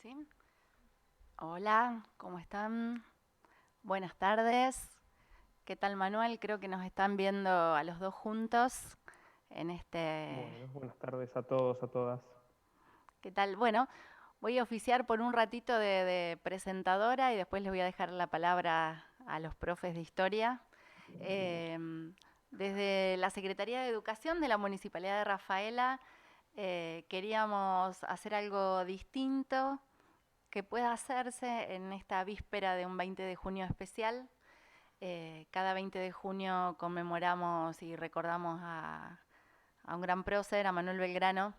¿Sí? Hola, ¿cómo están? Buenas tardes. ¿Qué tal, Manuel? Creo que nos están viendo a los dos juntos en este... Bueno, buenas tardes a todos, a todas. ¿Qué tal? Bueno, voy a oficiar por un ratito de presentadora y después les voy a dejar la palabra a los profes de historia. Em, Desde la Secretaría de Educación de la Municipalidad de Rafaela queríamos hacer algo distinto que pueda hacerse en esta víspera de un 20 de junio especial. Cada 20 de junio conmemoramos y recordamos a un gran prócer, a Manuel Belgrano,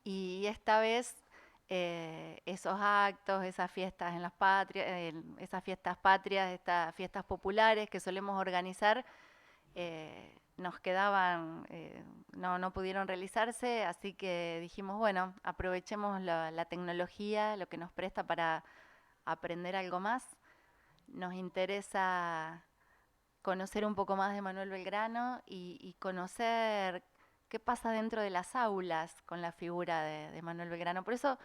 y esta vez esos actos, esas fiestas en las patrias, esas fiestas patrias, estas fiestas populares que solemos organizar, nos quedaban, no pudieron realizarse, así que dijimos, bueno, aprovechemos la tecnología, lo que nos presta para aprender algo más. Nos interesa conocer un poco más de Manuel Belgrano y conocer qué pasa dentro de las aulas con la figura de Manuel Belgrano. Por eso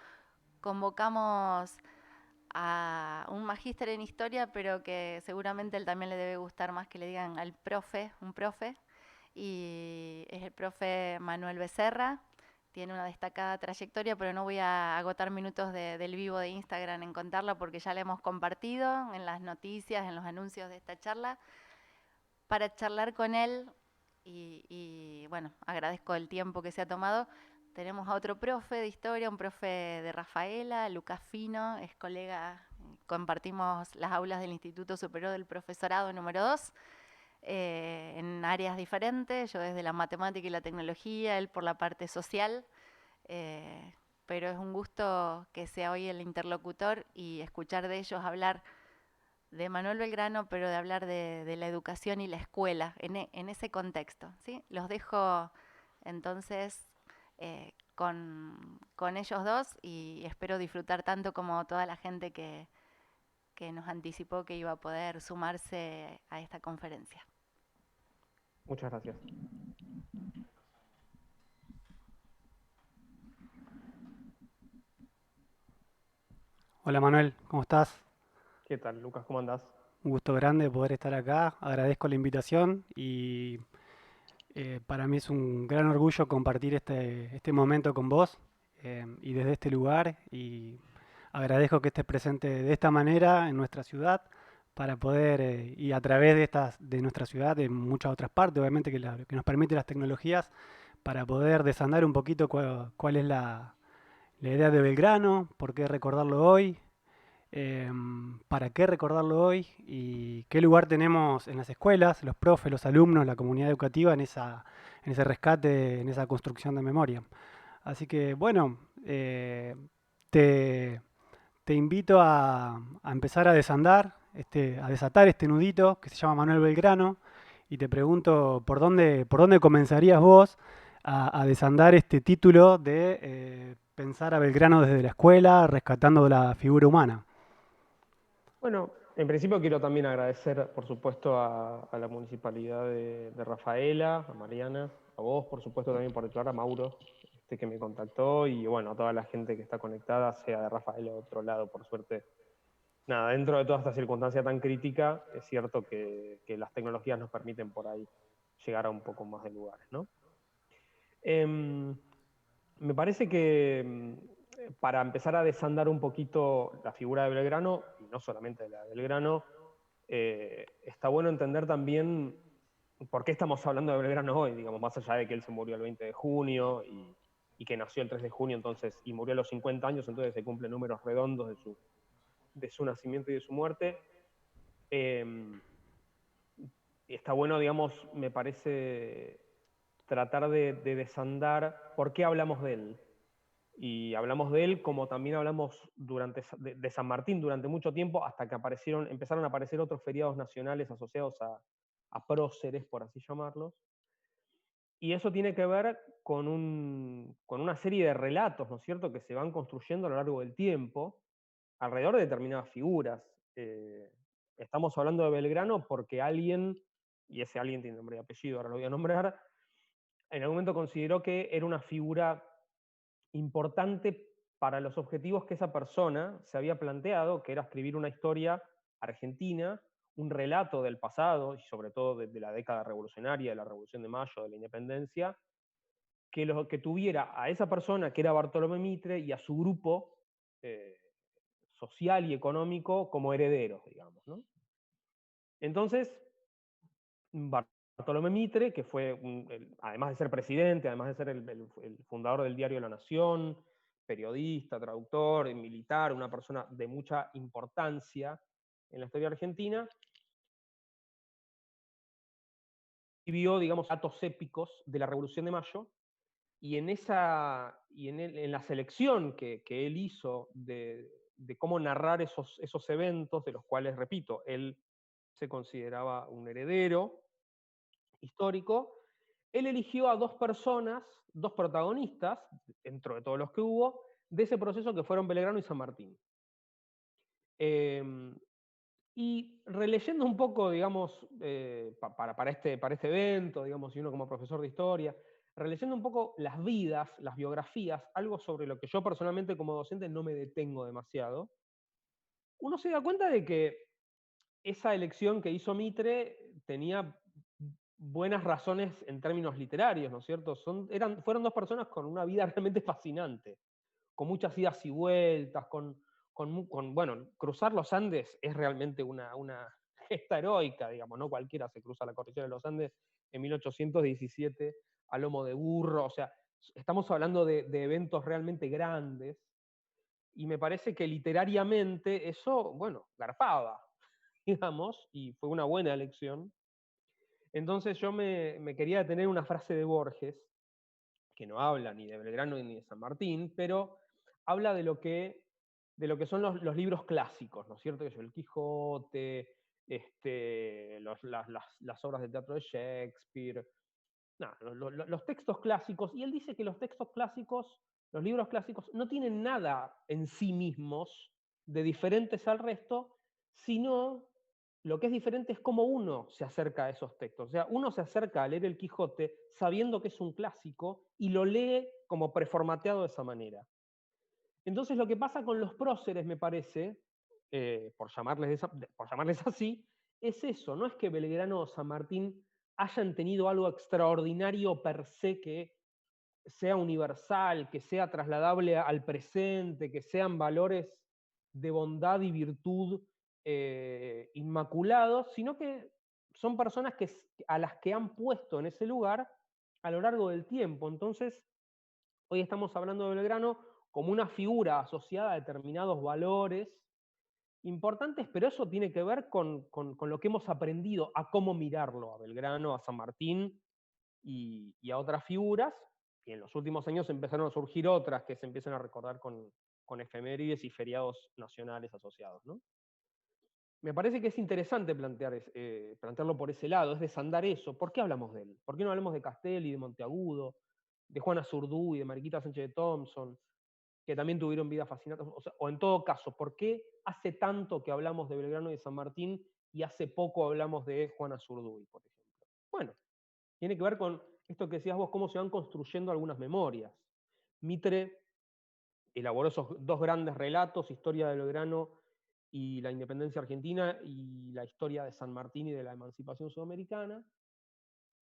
convocamos a un magíster en historia, pero que seguramente él también le debe gustar más que le digan al profe, un profe, y es el profe Manuel Becerra. Tiene una destacada trayectoria, pero no voy a agotar minutos del vivo de Instagram en contarla porque ya la hemos compartido en las noticias, en los anuncios de esta charla. Para charlar con él, bueno, agradezco el tiempo que se ha tomado. Tenemos a otro profe de historia, un profe de Rafaela, Lucas Fino, es colega, compartimos las aulas del Instituto Superior del Profesorado número 2 en áreas diferentes, yo desde la matemática y la tecnología, él por la parte social, eh, pero es un gusto que sea hoy el interlocutor y escuchar de ellos hablar de Manuel Belgrano, pero de hablar de la educación y la escuela en ese contexto. ¿Sí? Los dejo entonces con ellos dos y espero disfrutar tanto como toda la gente que nos anticipó que iba a poder sumarse a esta conferencia. Muchas gracias. Hola Manuel, ¿cómo estás? ¿Qué tal, Lucas? ¿Cómo andás? Un gusto grande poder estar acá. Agradezco la invitación y para mí es un gran orgullo compartir este momento con vos y desde este lugar. Y agradezco que estés presente de esta manera en nuestra ciudad para poder, y a través de nuestra ciudad, de muchas otras partes, obviamente que nos permiten las tecnologías, para poder desandar un poquito cuál es la idea de Belgrano, por qué recordarlo hoy, para qué recordarlo hoy y qué lugar tenemos en las escuelas, los profes, los alumnos, la comunidad educativa en ese rescate, en esa construcción de memoria. Así que bueno, te, te invito a empezar a desandar, a desatar este nudito que se llama Manuel Belgrano y te pregunto por dónde comenzarías vos a desandar este título de pensar a Belgrano desde la escuela, rescatando la figura humana. Bueno, en principio quiero también agradecer, por supuesto, a la Municipalidad de Rafaela, a Mariana, a vos, por supuesto, también por declarar, a Mauro, que me contactó, y bueno, a toda la gente que está conectada, sea de Rafaela o de otro lado, por suerte. Nada, dentro de toda esta circunstancia tan crítica, es cierto que las tecnologías nos permiten por ahí llegar a un poco más de lugares, ¿no? Em, Me parece que para empezar a desandar un poquito la figura de Belgrano, y no solamente de la de Belgrano, está bueno entender también por qué estamos hablando de Belgrano hoy, digamos, más allá de que él se murió el 20 de junio y que nació el 3 de junio entonces, y murió a los 50 años, entonces se cumplen números redondos de su nacimiento y de su muerte. Eh, Está bueno, digamos, me parece tratar de desandar por qué hablamos de él. Y hablamos de él como también hablamos de San Martín durante mucho tiempo, hasta que empezaron a aparecer otros feriados nacionales asociados a próceres, por así llamarlos. Y eso tiene que ver con una serie de relatos, ¿no es cierto?, que se van construyendo a lo largo del tiempo alrededor de determinadas figuras. Estamos hablando de Belgrano porque alguien, y ese alguien tiene nombre y apellido, ahora lo voy a nombrar, en algún momento consideró que era una figura importante para los objetivos que esa persona se había planteado, que era escribir una historia argentina, un relato del pasado, y sobre todo de la década revolucionaria, de la Revolución de Mayo, de la Independencia, que tuviera a esa persona, que era Bartolomé Mitre, y a su grupo social y económico como herederos, digamos, ¿no? Entonces, Bartolomé Mitre, que fue, además de ser presidente, además de ser el fundador del diario La Nación, periodista, traductor, militar, una persona de mucha importancia en la historia argentina, vivió, digamos, datos épicos de la Revolución de Mayo, y en la selección que él hizo de cómo narrar esos eventos, de los cuales, repito, él se consideraba un heredero histórico, él eligió a dos personas, dos protagonistas, dentro de todos los que hubo, de ese proceso, que fueron Belgrano y San Martín. Y releyendo un poco, digamos, para este evento, digamos, y uno como profesor de historia, releyendo un poco las vidas, las biografías, algo sobre lo que yo personalmente como docente no me detengo demasiado, uno se da cuenta de que esa elección que hizo Mitre tenía buenas razones en términos literarios, ¿no es cierto? Fueron dos personas con una vida realmente fascinante, con muchas idas y vueltas, bueno, cruzar los Andes es realmente una gesta heroica, digamos, no cualquiera se cruza la cordillera de los Andes en 1817 a lomo de burro, o sea, estamos hablando de eventos realmente grandes, y me parece que literariamente eso, bueno, garpaba, digamos, y fue una buena elección. Entonces yo me quería detener una frase de Borges, que no habla ni de Belgrano ni de San Martín, pero habla de lo que son los libros clásicos, ¿no es cierto? Que es el Quijote, las obras de teatro de Shakespeare, nada, los textos clásicos, y él dice que los textos clásicos, los libros clásicos, no tienen nada en sí mismos de diferentes al resto, sino lo que es diferente es cómo uno se acerca a esos textos. O sea, uno se acerca a leer el Quijote sabiendo que es un clásico y lo lee como preformateado de esa manera. Entonces lo que pasa con los próceres, me parece, por llamarles así, es eso, no es que Belgrano o San Martín hayan tenido algo extraordinario per se que sea universal, que sea trasladable al presente, que sean valores de bondad y virtud inmaculados, sino que son personas a las que han puesto en ese lugar a lo largo del tiempo. Entonces, hoy estamos hablando de Belgrano como una figura asociada a determinados valores importantes, pero eso tiene que ver con lo que hemos aprendido a cómo mirarlo, a Belgrano, a San Martín y a otras figuras, y en los últimos años empezaron a surgir otras que se empiezan a recordar con efemérides y feriados nacionales asociados, ¿no? Me parece que es interesante plantearlo por ese lado, es desandar eso. ¿Por qué hablamos de él? ¿Por qué no hablamos de Castelli, de Monteagudo, de Juana Zurduy, de Mariquita Sánchez de Thompson, que también tuvieron vidas fascinantes? O en todo caso, ¿por qué hace tanto que hablamos de Belgrano y de San Martín y hace poco hablamos de Juana Zurduy, por ejemplo? Bueno, tiene que ver con esto que decías vos, cómo se van construyendo algunas memorias. Mitre elaboró esos dos grandes relatos, Historia de Belgrano y la independencia argentina, y la historia de San Martín y de la emancipación sudamericana.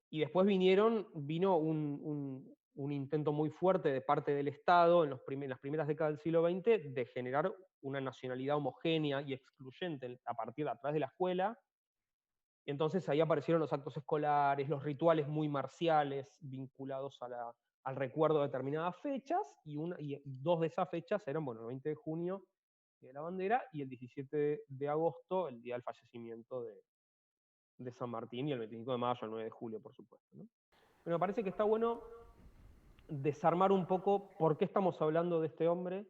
Y después vino un intento muy fuerte de parte del Estado en las primeras décadas del siglo XX de generar una nacionalidad homogénea y excluyente a través de la escuela. Entonces ahí aparecieron los actos escolares, los rituales muy marciales vinculados al recuerdo de determinadas fechas, y dos de esas fechas eran, bueno, el 20 de junio, de la bandera, y el 17 de agosto, el día del fallecimiento de San Martín, y el 25 de mayo, el 9 de julio, por supuesto, ¿no? Pero me parece que está bueno desarmar un poco por qué estamos hablando de este hombre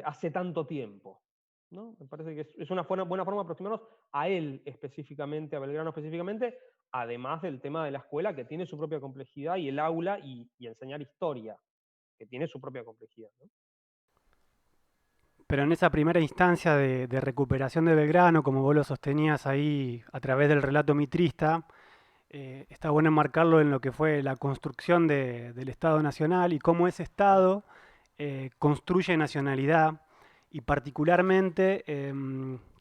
hace tanto tiempo, ¿no? Me parece que es una buena forma de aproximarnos a él específicamente, a Belgrano específicamente, además del tema de la escuela, que tiene su propia complejidad, y el aula y enseñar historia, que tiene su propia complejidad, ¿no? Pero en esa primera instancia de recuperación de Belgrano, como vos lo sostenías ahí a través del relato mitrista, está bueno enmarcarlo en lo que fue la construcción del Estado Nacional y cómo ese Estado construye nacionalidad y particularmente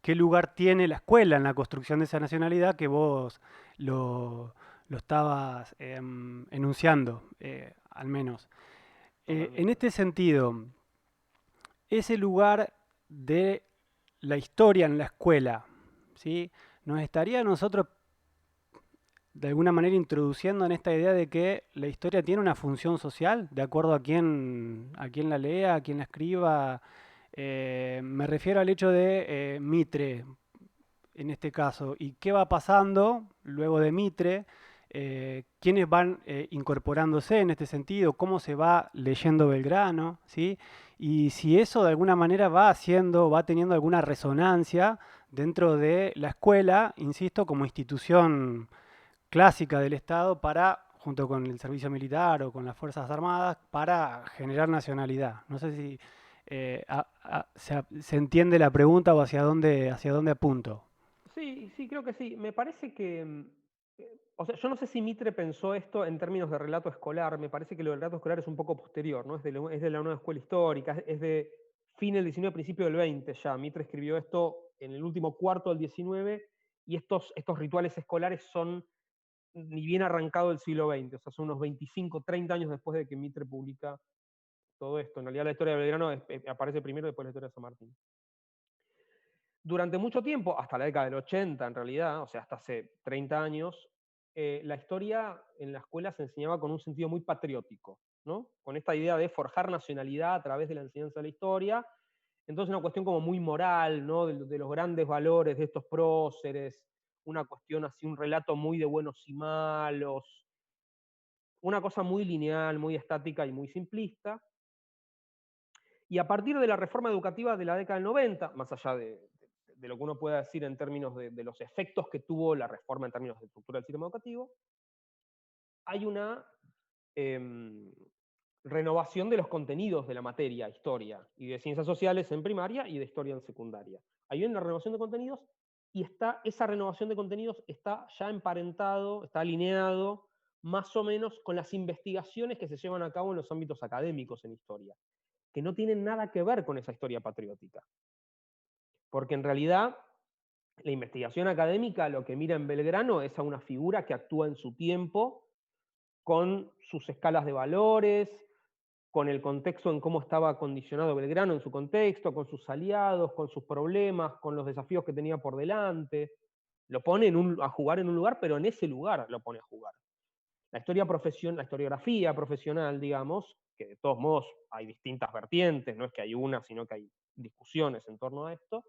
qué lugar tiene la escuela en la construcción de esa nacionalidad que vos lo estabas enunciando, al menos. En Totalmente. este sentido, ese lugar de la historia en la escuela, ¿sí? Nos estaría a nosotros de alguna manera introduciendo en esta idea de que la historia tiene una función social, de acuerdo a quién la lea, a quién la escriba. Me refiero al hecho de Mitre, en este caso, y qué va pasando luego de Mitre, quiénes van incorporándose en este sentido, cómo se va leyendo Belgrano, ¿sí? Y si eso de alguna manera va teniendo alguna resonancia dentro de la escuela, insisto, como institución clásica del Estado para, junto con el servicio militar o con las Fuerzas Armadas, para generar nacionalidad. No sé si se entiende la pregunta o hacia dónde apunto. Sí, sí, creo que sí. Me parece que, o sea, yo no sé si Mitre pensó esto en términos de relato escolar. Me parece que lo del relato escolar es un poco posterior, ¿no? Es de la nueva escuela histórica, es de fin del 19, principio del 20 ya. Mitre escribió esto en el último cuarto del 19 y estos rituales escolares son ni bien arrancado el siglo XX, o sea, son unos 25, 30 años después de que Mitre publica todo esto. En realidad la historia de Belgrano aparece primero, después la historia de San Martín. Durante mucho tiempo, hasta la década del 80 en realidad, o sea, hasta hace 30 años, la historia en la escuela se enseñaba con un sentido muy patriótico, ¿no? Con esta idea de forjar nacionalidad a través de la enseñanza de la historia. Entonces una cuestión como muy moral, ¿no? De los grandes valores de estos próceres, una cuestión así, un relato muy de buenos y malos, una cosa muy lineal, muy estática y muy simplista. Y a partir de la reforma educativa de la década del 90, más allá de lo que uno pueda decir en términos de los efectos que tuvo la reforma en términos de estructura del sistema educativo, hay una eh, renovación de los contenidos de la materia historia y de ciencias sociales en primaria y de historia en secundaria. Hay una renovación de contenidos y esa renovación de contenidos está ya emparentado, está alineado más o menos con las investigaciones que se llevan a cabo en los ámbitos académicos en historia, que no tienen nada que ver con esa historia patriótica. Porque en realidad la investigación académica lo que mira en Belgrano es a una figura que actúa en su tiempo, con sus escalas de valores, con el contexto en cómo estaba condicionado Belgrano en su contexto, con sus aliados, con sus problemas, con los desafíos que tenía por delante. Lo pone a jugar en un lugar, pero en ese lugar lo pone a jugar. La historiografía profesional, digamos, que de todos modos hay distintas vertientes, no es que hay una, sino que hay discusiones en torno a esto,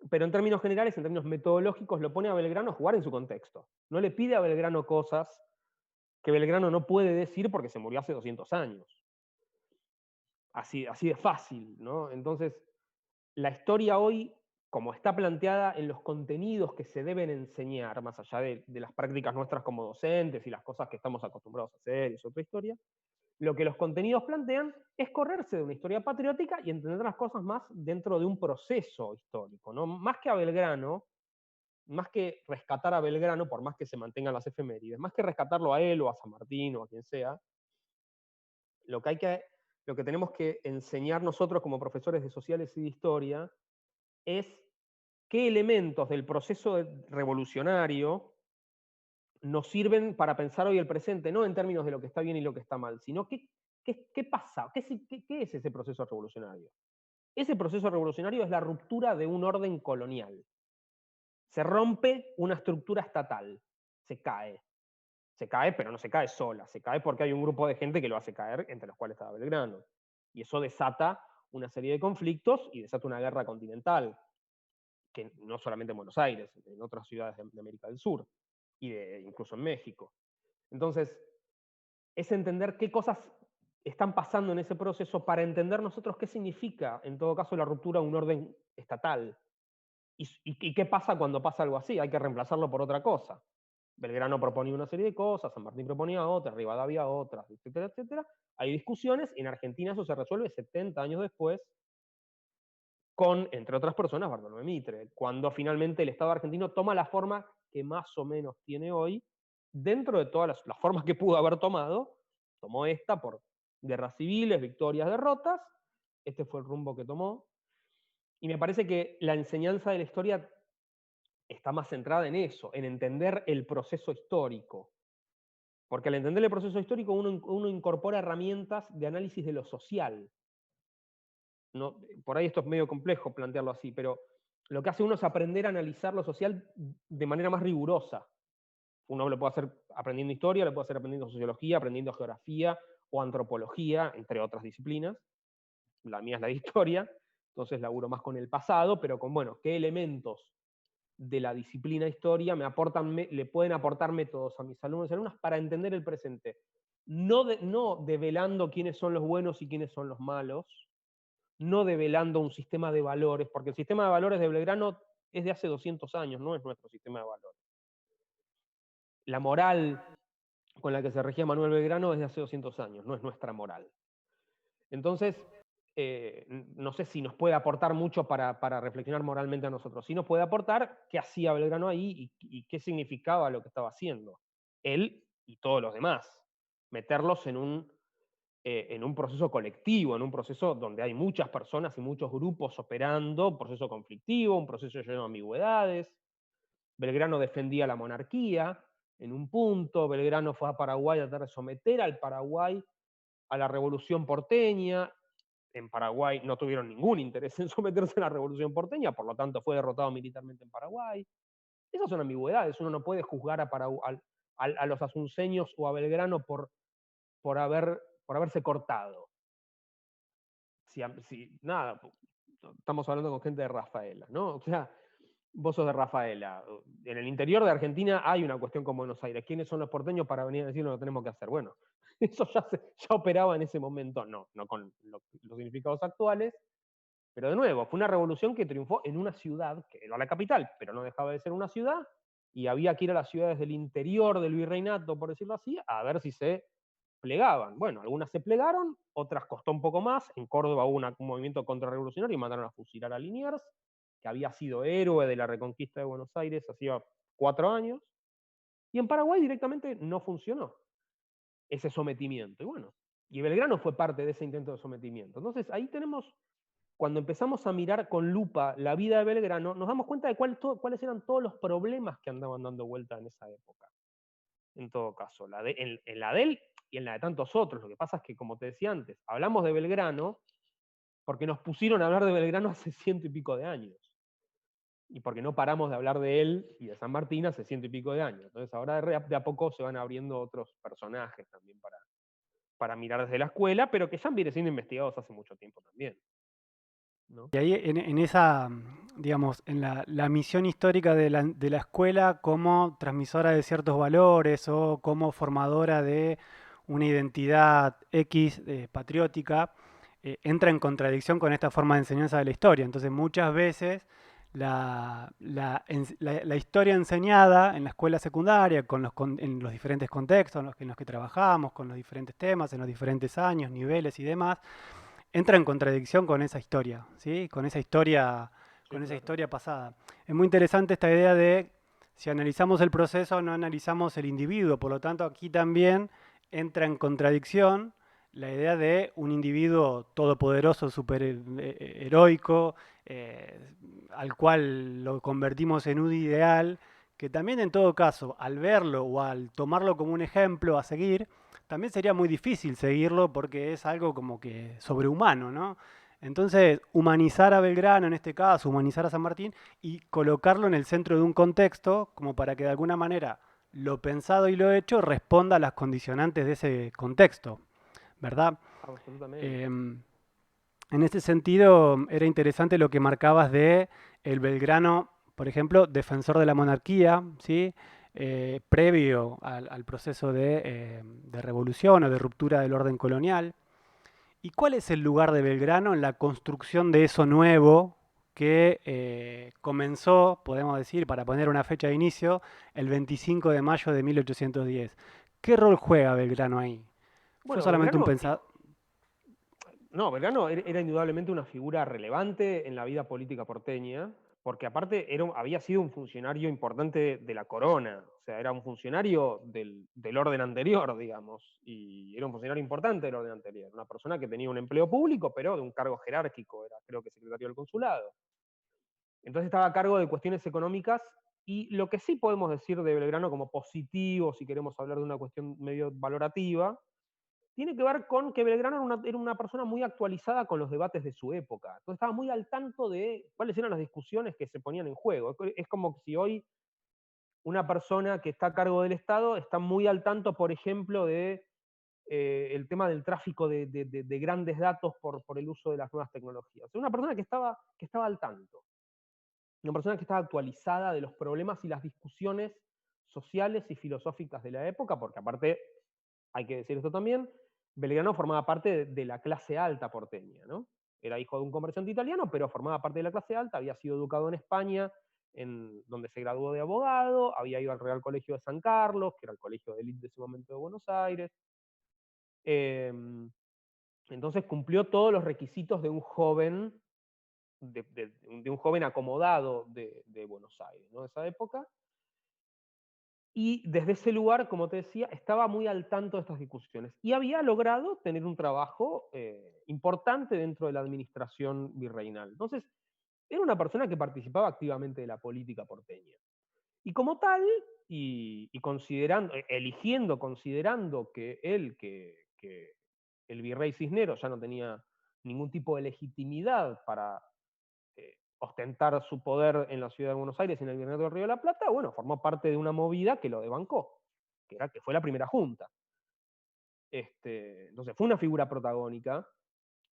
pero en términos generales, en términos metodológicos, lo pone a Belgrano a jugar en su contexto. No le pide a Belgrano cosas que Belgrano no puede decir porque se murió hace 200 años. Así de fácil, ¿no? Entonces, la historia hoy, como está planteada en los contenidos que se deben enseñar, más allá de las prácticas nuestras como docentes y las cosas que estamos acostumbrados a hacer, y es otra historia, lo que los contenidos plantean es correrse de una historia patriótica y entender las cosas más dentro de un proceso histórico, ¿no? Más que a Belgrano, más que rescatar a Belgrano, por más que se mantengan las efemérides, más que rescatarlo a él o a San Martín o a quien sea, lo lo que tenemos que enseñar nosotros como profesores de sociales y de historia es qué elementos del proceso revolucionario nos sirven para pensar hoy el presente, no en términos de lo que está bien y lo que está mal, sino qué pasa, qué es ese proceso revolucionario. Ese proceso revolucionario es la ruptura de un orden colonial. Se rompe una estructura estatal, se cae. Se cae, pero no se cae sola, se cae porque hay un grupo de gente que lo hace caer, entre los cuales estaba Belgrano. Y eso desata una serie de conflictos y desata una guerra continental, que no solamente en Buenos Aires, en otras ciudades de América del Sur, y incluso en México. Entonces, es entender qué cosas están pasando en ese proceso para entender nosotros qué significa, en todo caso, la ruptura de un orden estatal. Y qué pasa cuando pasa algo así, hay que reemplazarlo por otra cosa. Belgrano proponía una serie de cosas, San Martín proponía otras, Rivadavia otras, etcétera, etcétera. Hay discusiones y en Argentina eso se resuelve 70 años después con, entre otras personas, Bartolomé Mitre, cuando finalmente el Estado argentino toma la forma que más o menos tiene hoy, dentro de todas las formas que pudo haber tomado, tomó esta por guerras civiles, victorias, derrotas. Este fue el rumbo que tomó. Y me parece que la enseñanza de la historia está más centrada en eso, en entender el proceso histórico. Porque al entender el proceso histórico uno incorpora herramientas de análisis de lo social. No, por ahí esto es medio complejo plantearlo así, pero lo que hace uno es aprender a analizar lo social de manera más rigurosa. Uno lo puede hacer aprendiendo historia, lo puede hacer aprendiendo sociología, aprendiendo geografía o antropología, entre otras disciplinas. La mía es la de historia, entonces laburo más con el pasado, pero con, bueno, qué elementos de la disciplina historia le pueden aportar métodos a mis alumnos y alumnas para entender el presente. No develando quiénes son los buenos y quiénes son los malos, no develando un sistema de valores, porque el sistema de valores de Belgrano es de hace 200 años, no es nuestro sistema de valores. La moral con la que se regía Manuel Belgrano es de hace 200 años, no es nuestra moral. Entonces, no sé si nos puede aportar mucho para reflexionar moralmente a nosotros. Sí nos puede aportar qué hacía Belgrano ahí y qué significaba lo que estaba haciendo. Él y todos los demás. Meterlos en un proceso colectivo, en un proceso donde hay muchas personas y muchos grupos operando, un proceso conflictivo, un proceso lleno de ambigüedades. Belgrano defendía la monarquía en un punto, Belgrano fue a Paraguay a tratar de someter al Paraguay a la revolución porteña. En Paraguay no tuvieron ningún interés en someterse a la revolución porteña, por lo tanto fue derrotado militarmente en Paraguay. Esas son ambigüedades, uno no puede juzgar a los asunceños o a Belgrano por haberse cortado. Nada, estamos hablando con gente de Rafaela, ¿no? O sea, vos sos de Rafaela. En el interior de Argentina hay una cuestión con Buenos Aires. ¿Quiénes son los porteños para venir a decir lo que tenemos que hacer? Bueno, eso ya operaba en ese momento, no con los significados actuales, pero de nuevo, fue una revolución que triunfó en una ciudad, que era la capital, pero no dejaba de ser una ciudad, y había que ir a las ciudades del interior del virreinato, por decirlo así, a ver si se plegaban. Bueno, algunas se plegaron, otras costó un poco más. En Córdoba hubo un movimiento contrarrevolucionario y mandaron a fusilar a Liniers, que había sido héroe de la reconquista de Buenos Aires hacía 4 años. Y en Paraguay directamente no funcionó ese sometimiento. Y bueno, y Belgrano fue parte de ese intento de sometimiento. Entonces ahí tenemos, cuando empezamos a mirar con lupa la vida de Belgrano, nos damos cuenta de cuáles eran todos los problemas que andaban dando vuelta en esa época. En todo caso, en la de él y en la de tantos otros. Lo que pasa es que, como te decía antes, hablamos de Belgrano porque nos pusieron a hablar de Belgrano hace 100 y pico de años. Y porque no paramos de hablar de él y de San Martín hace 100 y pico de años. Entonces ahora de a poco se van abriendo otros personajes también para mirar desde la escuela, pero que ya vienen siendo investigados hace mucho tiempo también, ¿no? Y ahí en esa, digamos, en la misión histórica de la escuela como transmisora de ciertos valores o como formadora de una identidad X patriótica, entra en contradicción con esta forma de enseñanza de la historia. Entonces muchas veces la historia enseñada en la escuela secundaria, en los diferentes contextos en los que trabajamos, con los diferentes temas, en los diferentes años, niveles y demás, entra en contradicción con esa historia, ¿sí? Con esa historia pasada. Es muy interesante esta idea de si analizamos el proceso, no analizamos el individuo. Por lo tanto, aquí también entra en contradicción la idea de un individuo todopoderoso, super heroico, al cual lo convertimos en un ideal, que también en todo caso, al verlo o al tomarlo como un ejemplo a seguir, también sería muy difícil seguirlo porque es algo como que sobrehumano, ¿no? Entonces, humanizar a Belgrano en este caso, humanizar a San Martín y colocarlo en el centro de un contexto como para que de alguna manera lo pensado y lo hecho responda a las condicionantes de ese contexto, ¿verdad? Absolutamente. En ese sentido, era interesante lo que marcabas de el Belgrano, por ejemplo, defensor de la monarquía, ¿sí? Previo al proceso de revolución o de ruptura del orden colonial. ¿Y cuál es el lugar de Belgrano en la construcción de eso nuevo que comenzó, podemos decir, para poner una fecha de inicio, el 25 de mayo de 1810? ¿Qué rol juega Belgrano ahí? ¿Fue Bueno, solamente un Belgrano, pensador? no, Belgrano era indudablemente una figura relevante en la vida política porteña, porque aparte había sido un funcionario importante de la corona, o sea, era un funcionario del orden anterior, digamos, y era un funcionario importante del orden anterior, una persona que tenía un empleo público, pero de un cargo jerárquico, era creo que secretario del consulado. Entonces estaba a cargo de cuestiones económicas, y lo que sí podemos decir de Belgrano como positivo, si queremos hablar de una cuestión medio valorativa, tiene que ver con que Belgrano era una persona muy actualizada con los debates de su época. Entonces estaba muy al tanto de cuáles eran las discusiones que se ponían en juego. Es como si hoy una persona que está a cargo del Estado está muy al tanto, por ejemplo, de el tema del tráfico de grandes datos por el uso de las nuevas tecnologías. Una persona que estaba al tanto. Una persona que estaba actualizada de los problemas y las discusiones sociales y filosóficas de la época, porque aparte, hay que decir esto también, Belgrano formaba parte de la clase alta porteña, ¿no? Era hijo de un comerciante italiano, pero formaba parte de la clase alta, había sido educado en España, donde se graduó de abogado, había ido al Real Colegio de San Carlos, que era el colegio de élite de ese momento de Buenos Aires. Eh, entonces cumplió todos los requisitos de un joven, de un joven acomodado de Buenos Aires, ¿no? De esa época. Y desde ese lugar, como te decía, estaba muy al tanto de estas discusiones. Y había logrado tener un trabajo importante dentro de la administración virreinal. Entonces, era una persona que participaba activamente de la política porteña. Y como tal, y considerando que el virrey Cisneros ya no tenía ningún tipo de legitimidad para ostentar su poder en la ciudad de Buenos Aires, en el Virreinato del Río de la Plata, bueno, formó parte de una movida que lo desbancó, que fue la primera junta. Entonces fue una figura protagónica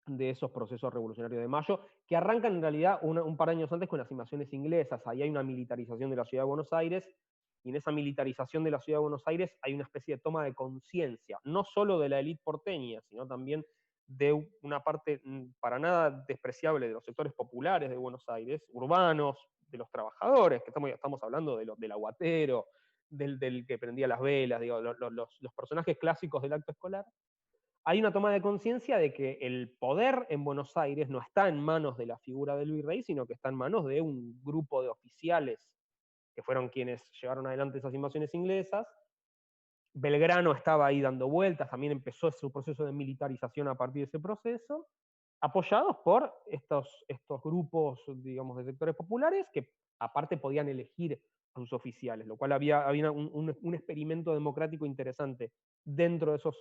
de esos procesos revolucionarios de mayo, que arrancan en realidad un par de años antes con las invasiones inglesas. Ahí hay una militarización de la ciudad de Buenos Aires, y en esa militarización de la ciudad de Buenos Aires hay una especie de toma de conciencia, no solo de la élite porteña, sino también de una parte para nada despreciable de los sectores populares de Buenos Aires, urbanos, de los trabajadores, que estamos hablando del aguatero, del que prendía las velas, digo, los personajes clásicos del acto escolar. Hay una toma de conciencia de que el poder en Buenos Aires no está en manos de la figura del virrey, sino que está en manos de un grupo de oficiales que fueron quienes llevaron adelante esas invasiones inglesas. Belgrano estaba ahí dando vueltas, también empezó su proceso de militarización a partir de ese proceso, apoyados por estos grupos, digamos, de sectores populares, que aparte podían elegir a sus oficiales, lo cual había un experimento democrático interesante dentro de esos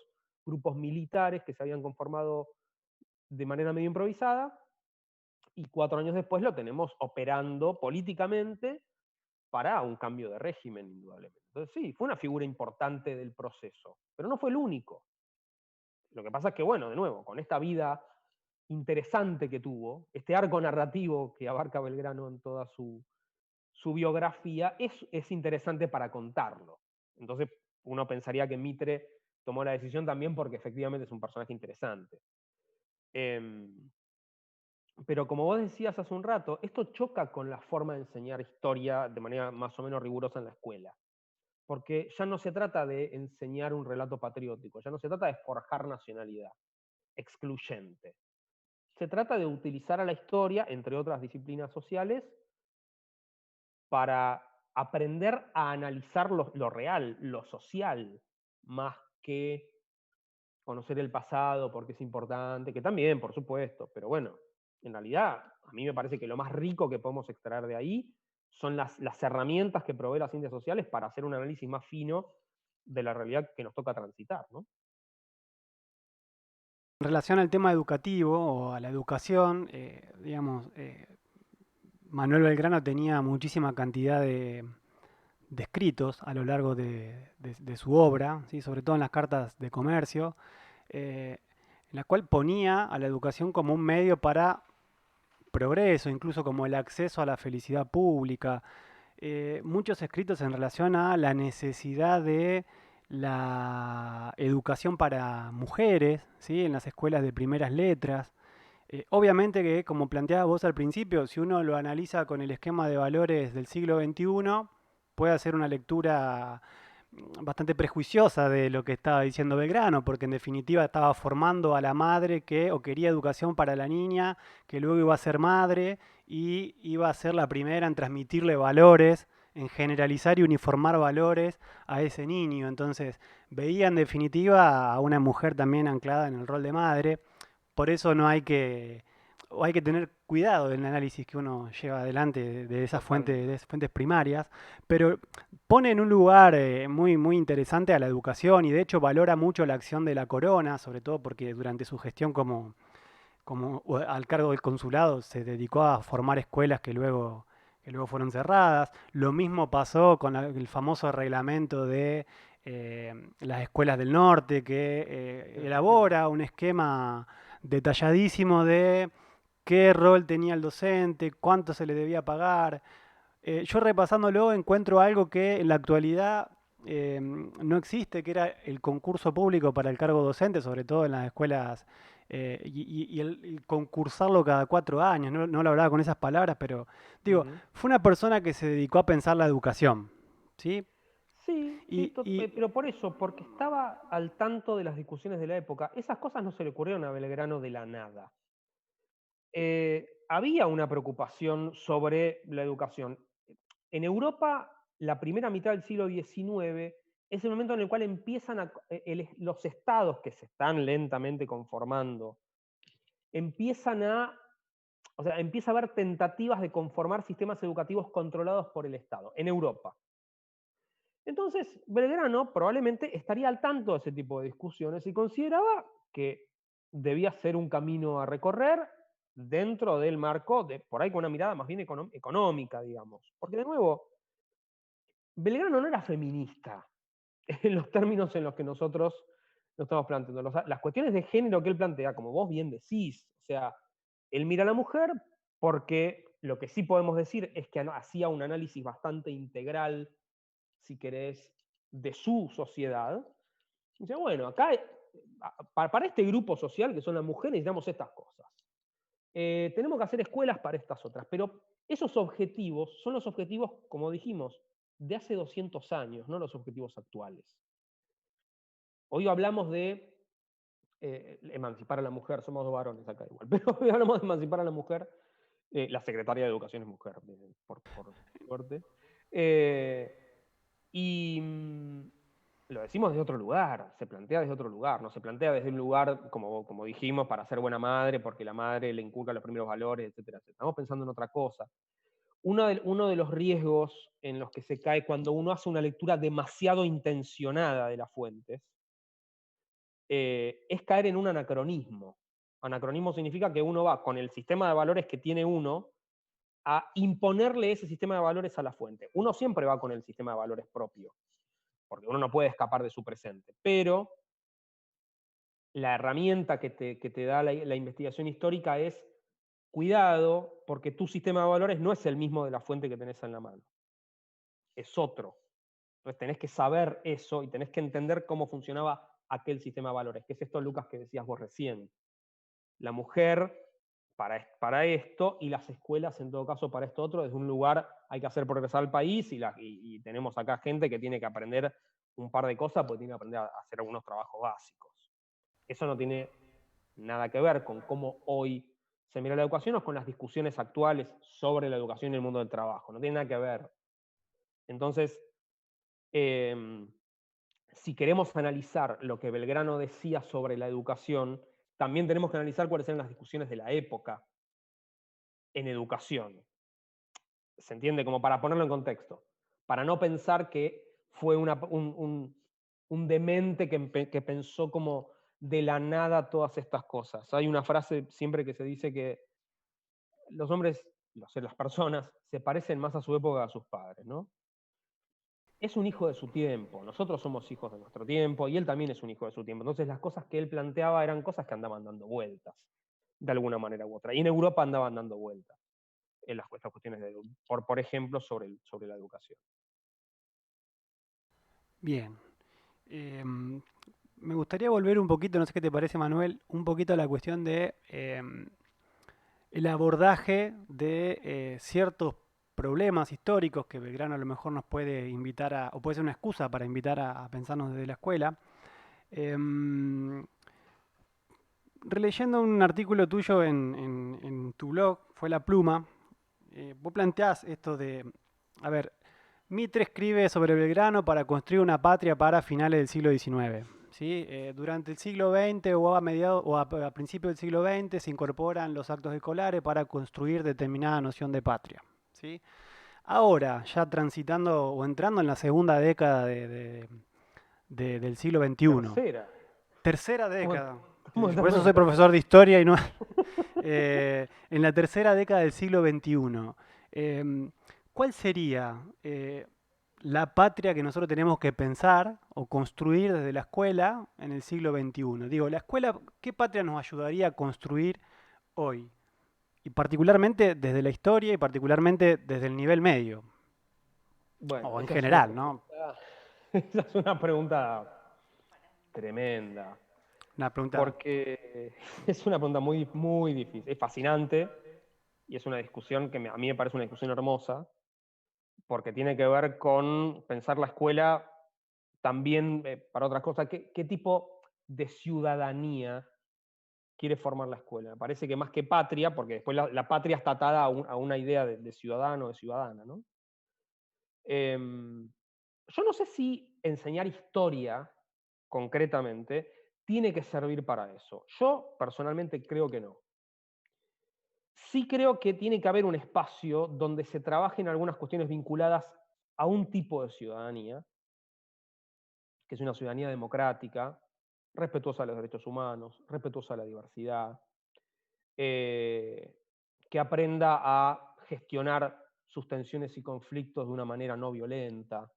grupos militares que se habían conformado de manera medio improvisada, y 4 años después lo tenemos operando políticamente para un cambio de régimen, indudablemente. Entonces sí, fue una figura importante del proceso, pero no fue el único. Lo que pasa es que, bueno, de nuevo, con esta vida interesante que tuvo, este arco narrativo que abarca Belgrano en toda su biografía, es interesante para contarlo. Entonces uno pensaría que Mitre tomó la decisión también porque efectivamente es un personaje interesante. Pero como vos decías hace un rato, esto choca con la forma de enseñar historia de manera más o menos rigurosa en la escuela. Porque ya no se trata de enseñar un relato patriótico, ya no se trata de forjar nacionalidad excluyente. Se trata de utilizar a la historia, entre otras disciplinas sociales, para aprender a analizar lo real, lo social, más que conocer el pasado porque es importante, que también, por supuesto, pero bueno, en realidad a mí me parece que lo más rico que podemos extraer de ahí son las herramientas que provee las ciencias sociales para hacer un análisis más fino de la realidad que nos toca transitar, ¿no? En relación al tema educativo o a la educación, digamos, Manuel Belgrano tenía muchísima cantidad de escritos a lo largo de su obra, ¿sí? Sobre todo en las cartas de comercio, en la cual ponía a la educación como un medio para progreso, incluso como el acceso a la felicidad pública. Muchos escritos en relación a la necesidad de la educación para mujeres, ¿sí? En las escuelas de primeras letras. Obviamente que, como planteabas vos al principio, si uno lo analiza con el esquema de valores del siglo XXI, puede hacer una lectura bastante prejuiciosa de lo que estaba diciendo Belgrano, porque en definitiva estaba formando a la madre que o quería educación para la niña, que luego iba a ser madre y iba a ser la primera en transmitirle valores, en generalizar y uniformar valores a ese niño. Entonces veía en definitiva a una mujer también anclada en el rol de madre. Por eso no hay que, o hay que tener cuidado en el análisis que uno lleva adelante de esas fuentes, Totalmente. de esas fuentes primarias, pero pone en un lugar muy, muy interesante a la educación y de hecho valora mucho la acción de la corona, sobre todo porque durante su gestión como al cargo del consulado se dedicó a formar escuelas que luego fueron cerradas. Lo mismo pasó con el famoso reglamento de las escuelas del norte, que Efectivamente. elabora un esquema detalladísimo de qué rol tenía el docente, cuánto se le debía pagar. Yo repasándolo encuentro algo que en la actualidad no existe, que era el concurso público para el cargo docente, sobre todo en las escuelas, y el concursarlo cada 4 años. No, no lo hablaba con esas palabras, pero digo, Ujú. fue una persona que se dedicó a pensar la educación, ¿sí? Sí, sí, Y pero por eso, porque estaba al tanto de las discusiones de la época. Esas cosas no se le ocurrieron a Belgrano de la nada. Había una preocupación sobre la educación. En Europa, la primera mitad del siglo XIX es el momento en el cual empiezan los estados que se están lentamente conformando, empiezan a, o sea, empieza a haber tentativas de conformar sistemas educativos controlados por el Estado, en Europa. Entonces, Belgrano probablemente estaría al tanto de ese tipo de discusiones y consideraba que debía ser un camino a recorrer dentro del marco, de, por ahí con una mirada más bien económica, digamos. Porque de nuevo, Belgrano no era feminista en los términos en los que nosotros lo estamos planteando. Las cuestiones de género que él plantea, como vos bien decís, o sea, él mira a la mujer porque lo que sí podemos decir es que hacía un análisis bastante integral, si querés, de su sociedad. Dice, bueno, acá para este grupo social que son las mujeres necesitamos estas cosas. Tenemos que hacer escuelas para estas otras, pero esos objetivos son los objetivos, como dijimos, de hace 200 años, no los objetivos actuales. Hoy hablamos de emancipar a la mujer, somos dos varones acá igual, pero hoy hablamos de emancipar a la mujer, la secretaria de Educación es mujer, por suerte. Eh, y lo decimos desde otro lugar, se plantea desde otro lugar, no se plantea desde un lugar, como dijimos, para ser buena madre, porque la madre le inculca los primeros valores, etcétera, etcétera. Estamos pensando en otra cosa. Uno de los riesgos en los que se cae cuando uno hace una lectura demasiado intencionada de las fuentes es caer en un anacronismo. Anacronismo significa que uno va con el sistema de valores que tiene uno a imponerle ese sistema de valores a la fuente. Uno siempre va con el sistema de valores propio, porque uno no puede escapar de su presente, pero la herramienta que te da la investigación histórica es cuidado, porque tu sistema de valores no es el mismo de la fuente que tenés en la mano, es otro. Entonces tenés que saber eso y tenés que entender cómo funcionaba aquel sistema de valores, que es esto, Lucas, que decías vos recién. La mujer para esto y las escuelas, en todo caso, para esto otro, desde un lugar hay que hacer progresar al país y tenemos acá gente que tiene que aprender un par de cosas porque tiene que aprender a hacer algunos trabajos básicos. Eso no tiene nada que ver con cómo hoy se mira la educación o con las discusiones actuales sobre la educación y el mundo del trabajo. No tiene nada que ver. Entonces, eh, si queremos analizar lo que Belgrano decía sobre la educación, también tenemos que analizar cuáles eran las discusiones de la época en educación. ¿Se entiende? Como para ponerlo en contexto. Para no pensar que fue un demente que pensó como de la nada todas estas cosas. Hay una frase siempre que se dice que los hombres, las personas, se parecen más a su época que a sus padres, ¿no? Es un hijo de su tiempo, nosotros somos hijos de nuestro tiempo y él también es un hijo de su tiempo. Entonces las cosas que él planteaba eran cosas que andaban dando vueltas, de alguna manera u otra. Y en Europa andaban dando vueltas en estas cuestiones, por ejemplo, sobre la educación. bien. Me gustaría volver un poquito, no sé qué te parece, Manuel, un poquito a la cuestión de el abordaje de ciertos problemas históricos que Belgrano a lo mejor nos puede invitar o puede ser una excusa para invitar a pensarnos desde la escuela. Em, Releyendo un artículo tuyo en tu blog, fue La Pluma, vos planteás esto de, a ver, Mitre escribe sobre Belgrano para construir una patria para finales del siglo XIX. ¿Sí? Durante el siglo XX a principios del siglo XX se incorporan los actos escolares para construir determinada noción de patria. ¿Sí? Ahora, ya transitando o entrando en la segunda década del siglo XXI. Tercera. Tercera década. ¿Cómo Por eso estamos? soy profesor de historia y no... en la tercera década del siglo XXI. ¿Cuál sería la patria que nosotros tenemos que pensar o construir desde la escuela en el siglo XXI? Digo, la escuela, ¿qué patria nos ayudaría a construir hoy? Y particularmente desde la historia y particularmente desde el nivel medio. Bueno, O en esa es general, ¿no? esa es una pregunta tremenda, Una pregunta. porque es una pregunta muy, muy difícil. Es fascinante y es una discusión que a mí me parece una discusión hermosa, porque tiene que ver con pensar la escuela también para otras cosas. ¿Qué tipo de ciudadanía quiere formar la escuela? Me parece que más que patria, porque después la patria está atada a una idea de ciudadano o de ciudadana, ¿no? Yo no sé si enseñar historia, concretamente, tiene que servir para eso. Yo personalmente creo que no. Sí creo que tiene que haber un espacio donde se trabajen algunas cuestiones vinculadas a un tipo de ciudadanía, que es una ciudadanía democrática, respetuosa de los derechos humanos, respetuosa de la diversidad, que aprenda a gestionar sus tensiones y conflictos de una manera no violenta,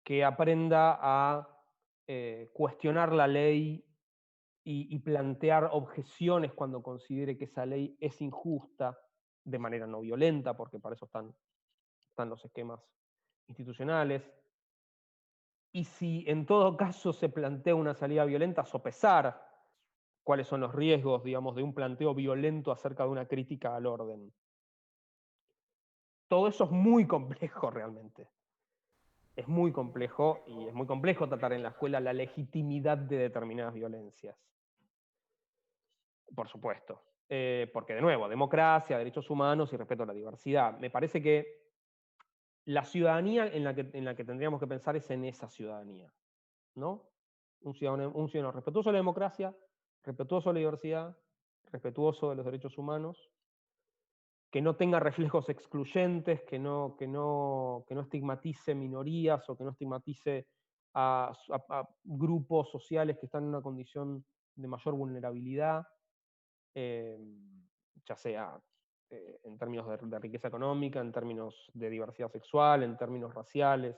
que aprenda a cuestionar la ley y plantear objeciones cuando considere que esa ley es injusta de manera no violenta, porque para eso están los esquemas institucionales. Y si en todo caso se plantea una salida violenta, sopesar cuáles son los riesgos, digamos, de un planteo violento acerca de una crítica al orden. Todo eso es muy complejo realmente. Es muy complejo y es muy complejo tratar en la escuela la legitimidad de determinadas violencias. Por supuesto. Porque, de nuevo, democracia, derechos humanos y respeto a la diversidad. Me parece que la ciudadanía en la que tendríamos que pensar es en esa ciudadanía, ¿no? Un ciudadano respetuoso de la democracia, respetuoso de la diversidad, respetuoso de los derechos humanos, que no tenga reflejos excluyentes, que no estigmatice minorías o que no estigmatice a grupos sociales que están en una condición de mayor vulnerabilidad, ya sea en términos de riqueza económica, en términos de diversidad sexual, en términos raciales.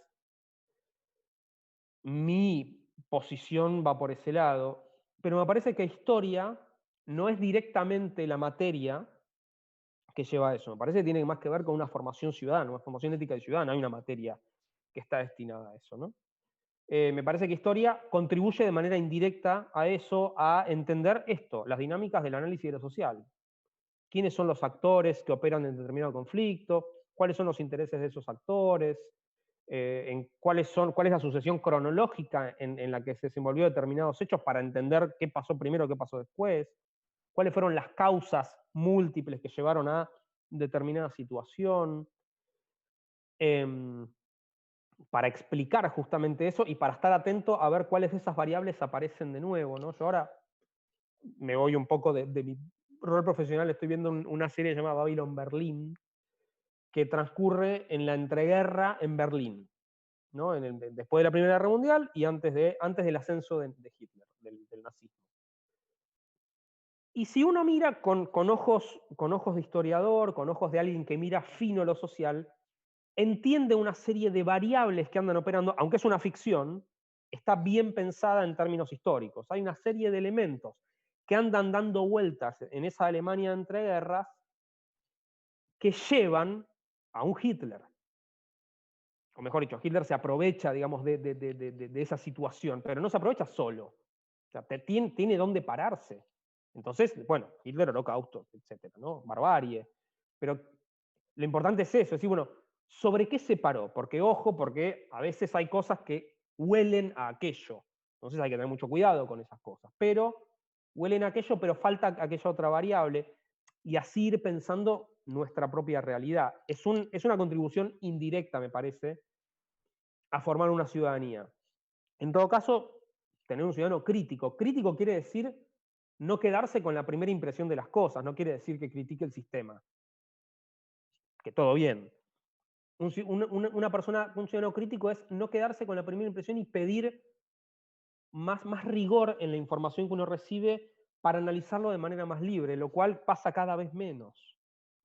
Mi posición va por ese lado, pero me parece que historia no es directamente la materia que lleva a eso. Me parece que tiene más que ver con una formación ciudadana, una formación ética y ciudadana. Hay una materia que está destinada a eso, ¿no? Me parece que historia contribuye de manera indirecta a eso, a entender esto, las dinámicas del análisis de lo social. ¿Quiénes son los actores que operan en determinado conflicto? ¿Cuáles son los intereses de esos actores? ¿Cuál es la sucesión cronológica en la que se desenvolvió determinados hechos para entender qué pasó primero, qué pasó después? ¿Cuáles fueron las causas múltiples que llevaron a determinada situación? Para explicar justamente eso y para estar atento a ver cuáles de esas variables aparecen de nuevo, ¿no? Yo ahora me voy un poco de mi rol profesional, estoy viendo una serie llamada Babylon Berlin, que transcurre en la entreguerra en Berlín, ¿no? Después de la Primera Guerra Mundial y antes del ascenso de Hitler, del nazismo. Y si uno mira con ojos de historiador, con ojos de alguien que mira fino lo social, entiende una serie de variables que andan operando, aunque es una ficción, está bien pensada en términos históricos. Hay una serie de elementos que andan dando vueltas en esa Alemania entre guerras que llevan a un Hitler. O mejor dicho, Hitler se aprovecha, digamos, de esa situación, pero no se aprovecha solo. O sea, tiene dónde pararse. Entonces, bueno, Hitler, holocausto, etcétera, ¿no? Barbarie. Pero lo importante es eso, es decir, bueno, ¿sobre qué se paró? Porque, ojo, porque a veces hay cosas que huelen a aquello. Entonces hay que tener mucho cuidado con esas cosas. Pero huelen a aquello, pero falta aquella otra variable. Y así ir pensando nuestra propia realidad. Es una contribución indirecta, me parece, a formar una ciudadanía. En todo caso, tener un ciudadano crítico. Crítico quiere decir no quedarse con la primera impresión de las cosas, no quiere decir que critique el sistema. Que todo bien. Una persona, un ciudadano crítico es no quedarse con la primera impresión y pedir más rigor en la información que uno recibe para analizarlo de manera más libre, lo cual pasa cada vez menos,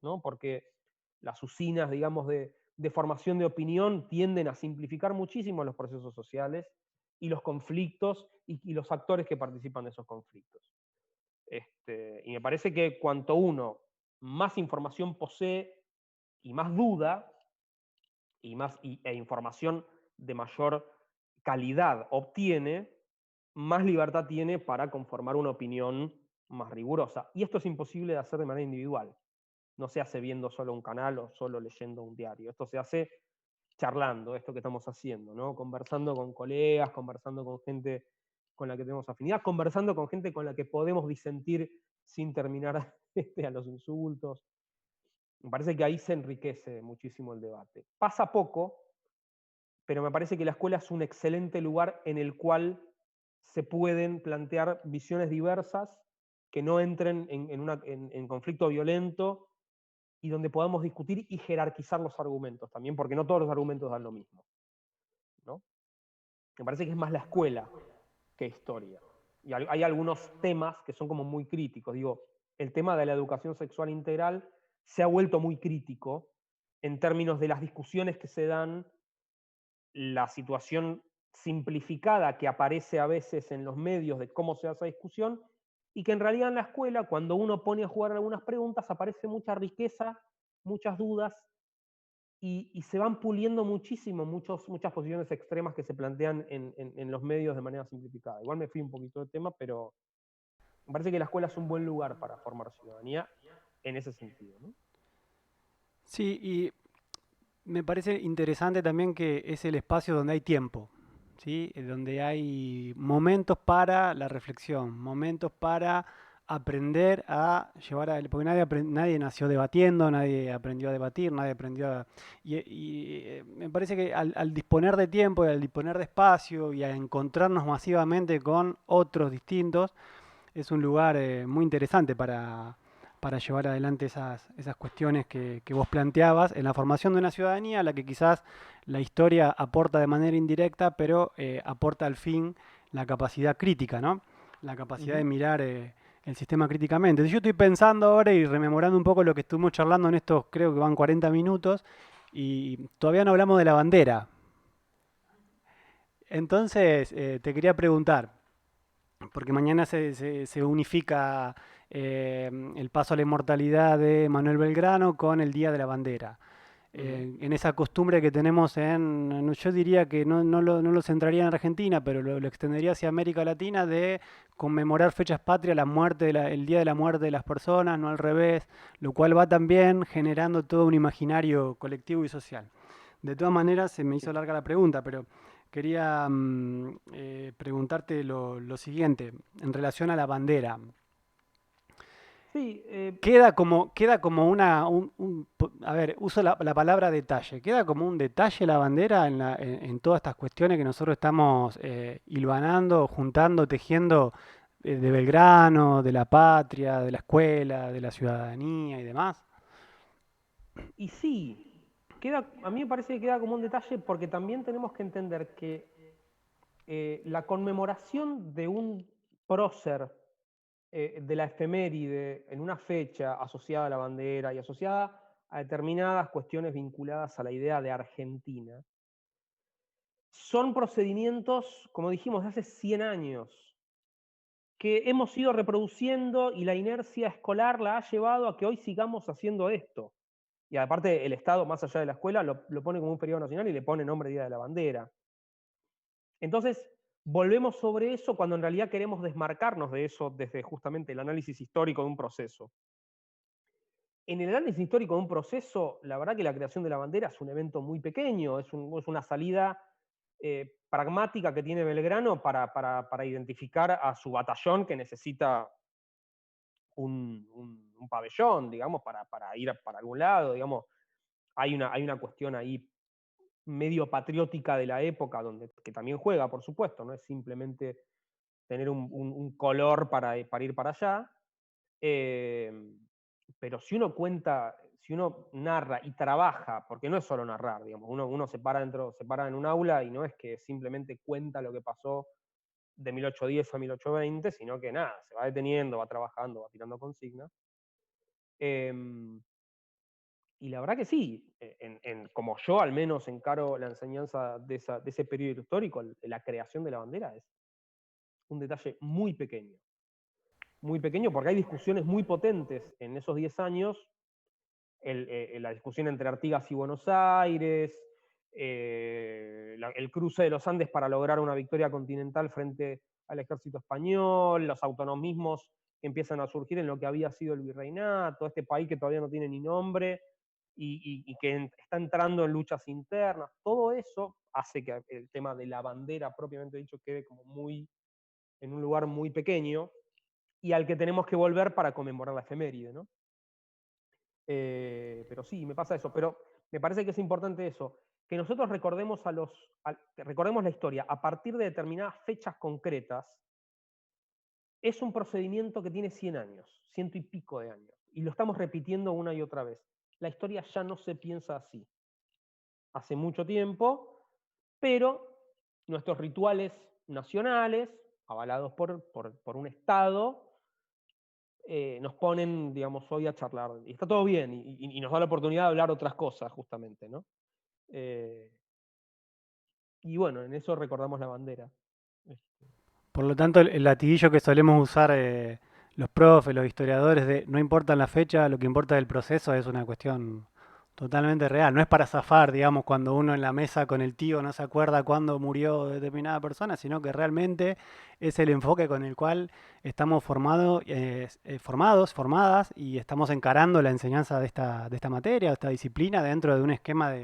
¿no? Porque las usinas, digamos, de formación de opinión tienden a simplificar muchísimo los procesos sociales y los conflictos y los actores que participan de esos conflictos. Y me parece que cuanto uno más información posee y más duda, e información de mayor calidad obtiene, más libertad tiene para conformar una opinión más rigurosa. Y esto es imposible de hacer de manera individual. No se hace viendo solo un canal o solo leyendo un diario. Esto se hace charlando, esto que estamos haciendo, ¿no? Conversando con colegas, conversando con gente con la que tenemos afinidad, conversando con gente con la que podemos disentir sin terminar a los insultos. Me parece que ahí se enriquece muchísimo el debate. Pasa poco, pero me parece que la escuela es un excelente lugar en el cual se pueden plantear visiones diversas que no entren en conflicto violento y donde podamos discutir y jerarquizar los argumentos también, porque no todos los argumentos dan lo mismo, ¿no? Me parece que es más la escuela que historia. Y hay algunos temas que son como muy críticos. Digo, el tema de la educación sexual integral se ha vuelto muy crítico en términos de las discusiones que se dan, la situación simplificada que aparece a veces en los medios de cómo se hace esa discusión, y que en realidad en la escuela, cuando uno pone a jugar algunas preguntas, aparece mucha riqueza, muchas dudas, y se van puliendo muchísimo muchas posiciones extremas que se plantean en los medios de manera simplificada. Igual me fui un poquito del tema, pero me parece que la escuela es un buen lugar para formar ciudadanía en ese sentido, ¿no? Sí, y me parece interesante también que es el espacio donde hay tiempo, ¿sí? Donde hay momentos para la reflexión, momentos para aprender a llevar a... Porque nadie nació debatiendo, nadie aprendió a debatir, nadie aprendió a... Me parece que al disponer de tiempo y al disponer de espacio y a encontrarnos masivamente con otros distintos, es un lugar muy interesante para llevar adelante esas cuestiones que vos planteabas en la formación de una ciudadanía a la que quizás la historia aporta de manera indirecta, pero aporta al fin la capacidad crítica, ¿no? La capacidad de mirar el sistema críticamente. Yo estoy pensando ahora y rememorando un poco lo que estuvimos charlando en estos, creo que van 40 minutos, y todavía no hablamos de la bandera. Entonces, te quería preguntar, porque mañana se unifica el paso a la inmortalidad de Manuel Belgrano con el Día de la Bandera. En esa costumbre que tenemos yo diría que no lo centraría en Argentina, pero lo extendería hacia América Latina de conmemorar fechas patrias, el Día de la Muerte de las personas, no al revés, lo cual va también generando todo un imaginario colectivo y social. De todas maneras, se me hizo larga la pregunta, pero quería preguntarte lo siguiente, en relación a la bandera. Sí, Queda como a ver, uso la palabra detalle. ¿Queda como un detalle la bandera en todas estas cuestiones que nosotros estamos hilvanando, juntando, tejiendo de Belgrano, de la patria, de la escuela, de la ciudadanía y demás? y sí, a mí me parece que queda como un detalle porque también tenemos que entender que la conmemoración de un prócer de la efeméride en una fecha asociada a la bandera y asociada a determinadas cuestiones vinculadas a la idea de Argentina, son procedimientos, como dijimos, de hace 100 años, que hemos ido reproduciendo y la inercia escolar la ha llevado a que hoy sigamos haciendo esto. Y aparte el Estado, más allá de la escuela, lo pone como un feriado nacional y le pone nombre Día de la Bandera. Entonces, volvemos sobre eso cuando en realidad queremos desmarcarnos de eso desde justamente el análisis histórico de un proceso. en el análisis histórico de un proceso, la verdad que la creación de la bandera es un evento muy pequeño, es una salida pragmática que tiene Belgrano para identificar a su batallón que necesita un pabellón, digamos, para ir para algún lado, digamos. Hay una cuestión ahí medio patriótica de la época, que también juega, por supuesto, no es simplemente tener un color para ir para allá. Pero si uno cuenta, si uno narra y trabaja, porque no es solo narrar, digamos, uno se para en un aula y no es que simplemente cuenta lo que pasó de 1810 a 1820, sino que nada, se va deteniendo, va trabajando, va tirando consignas. Y la verdad que sí, como yo al menos encaro la enseñanza de ese periodo histórico, la creación de la bandera es un detalle muy pequeño porque hay discusiones muy potentes en esos 10 años, la discusión entre Artigas y Buenos Aires, el cruce de los Andes para lograr una victoria continental frente al ejército español, los autonomismos que empiezan a surgir en lo que había sido el virreinato, este país que todavía no tiene ni nombre y que está entrando en luchas internas. Todo eso hace que el tema de la bandera propiamente dicho quede como en un lugar muy pequeño y al que tenemos que volver para conmemorar la efeméride, ¿no? Pero sí, me pasa eso. Pero me parece que es importante eso, que nosotros recordemos la historia a partir de determinadas fechas concretas. Es un procedimiento que tiene 100 años, ciento y pico de años, y lo estamos repitiendo una y otra vez. La historia ya no se piensa así. Hace mucho tiempo, pero nuestros rituales nacionales, avalados por un Estado, nos ponen, digamos, hoy a charlar. Y está todo bien, y nos da la oportunidad de hablar otras cosas, justamente, ¿no? Y bueno, en eso recordamos la bandera. Por lo tanto, el latiguillo que solemos usar los profes, los historiadores, de no importa la fecha, lo que importa es el proceso, es una cuestión totalmente real. No es para zafar, digamos, cuando uno en la mesa con el tío no se acuerda cuándo murió determinada persona, sino que realmente es el enfoque con el cual estamos formadas y estamos encarando la enseñanza de esta materia, de esta disciplina, dentro de un esquema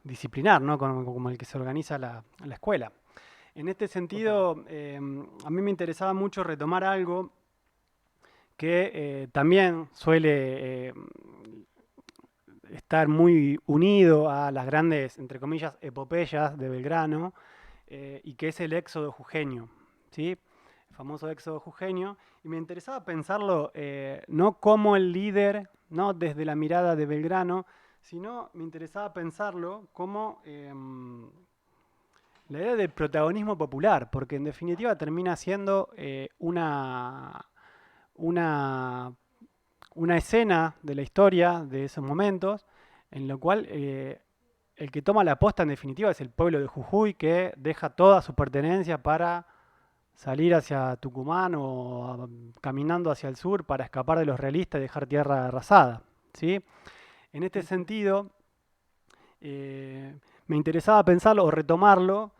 disciplinar, ¿no? Como el que se organiza la escuela. En este sentido, a mí me interesaba mucho retomar algo que también suele estar muy unido a las grandes, entre comillas, epopeyas de Belgrano, y que es el éxodo jujeño, ¿sí? El famoso éxodo jujeño. Y me interesaba pensarlo no como el líder, no desde la mirada de Belgrano, sino me interesaba pensarlo como la idea del protagonismo popular, porque en definitiva termina siendo una, una escena de la historia de esos momentos, en lo cual el que toma la posta en definitiva es el pueblo de Jujuy, que deja toda su pertenencia para salir hacia Tucumán o caminando hacia el sur para escapar de los realistas y dejar tierra arrasada, ¿sí? En este sentido, me interesaba pensarlo o retomarlo,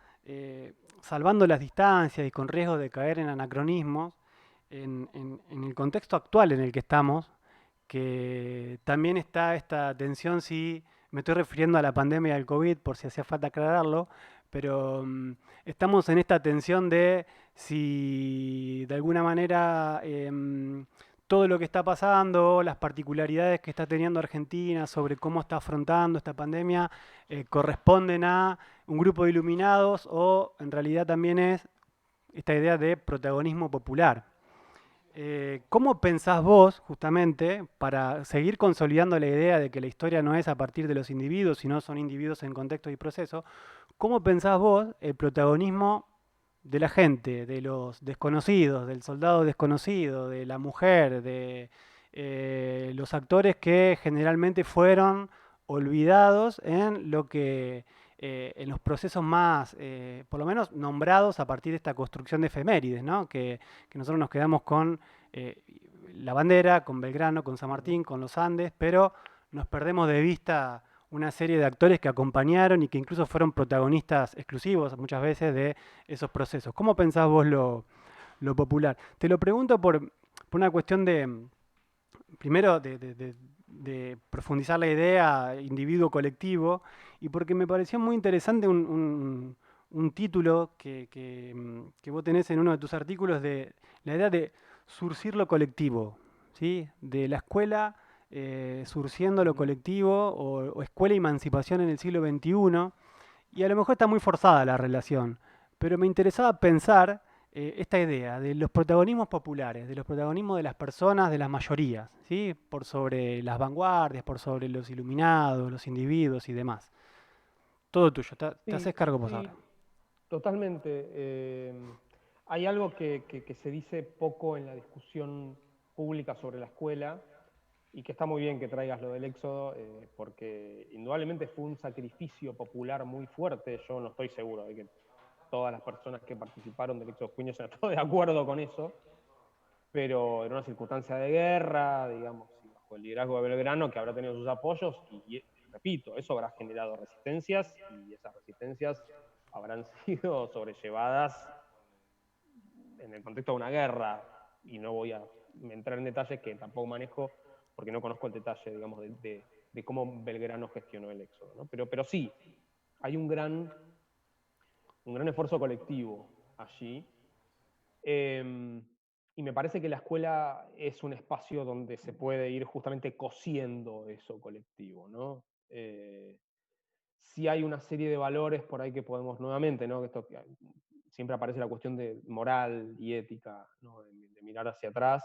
salvando las distancias y con riesgo de caer en anacronismos, en el contexto actual en el que estamos, que también está esta tensión, si me estoy refiriendo a la pandemia del COVID, por si hacía falta aclararlo, pero estamos en esta tensión de si de alguna manera todo lo que está pasando, las particularidades que está teniendo Argentina sobre cómo está afrontando esta pandemia, corresponden a un grupo de iluminados o en realidad también es esta idea de protagonismo popular. ¿Cómo pensás vos, justamente, para seguir consolidando la idea de que la historia no es a partir de los individuos, sino son individuos en contexto y proceso? ¿Cómo pensás vos el protagonismo de la gente, de los desconocidos, del soldado desconocido, de la mujer, de los actores que generalmente fueron olvidados en lo que en los procesos más, por lo menos nombrados a partir de esta construcción de efemérides, ¿no? Que nosotros nos quedamos con eh, la bandera, con Belgrano, con San Martín, con los Andes, pero nos perdemos de vista una serie de actores que acompañaron y que incluso fueron protagonistas exclusivos muchas veces de esos procesos. ¿Cómo pensás vos lo popular? Te lo pregunto por una cuestión de, primero, de profundizar la idea individuo-colectivo y porque me pareció muy interesante un título que vos tenés en uno de tus artículos de la idea de surcir lo colectivo, ¿sí? De la escuela surciendo lo colectivo o escuela emancipación en el siglo XXI. Y a lo mejor está muy forzada la relación, pero me interesaba pensar esta idea de los protagonismos populares, de los protagonismos de las personas, de las mayorías, ¿sí? Por sobre las vanguardias, por sobre los iluminados, los individuos y demás. Todo tuyo, te Sí, haces cargo vos ahora. sí, totalmente. Hay algo que se dice poco en la discusión pública sobre la escuela y que está muy bien que traigas lo del éxodo, porque indudablemente fue un sacrificio popular muy fuerte. Yo no estoy seguro de que todas las personas que participaron del éxodo jujeño estén de acuerdo con eso, pero era una circunstancia de guerra, digamos, y bajo el liderazgo de Belgrano, que habrá tenido sus apoyos, y repito, eso habrá generado resistencias, y esas resistencias habrán sido sobrellevadas en el contexto de una guerra, y no voy a entrar en detalles que tampoco manejo, porque no conozco el detalle, digamos, de cómo Belgrano gestionó el éxodo, ¿no? Pero sí, hay un gran esfuerzo colectivo allí. Y me parece que la escuela es un espacio donde se puede ir justamente cosiendo eso colectivo, ¿no? Sí hay una serie de valores por ahí que podemos nuevamente, ¿no? Esto, siempre aparece la cuestión de moral y ética, ¿no? De mirar hacia atrás.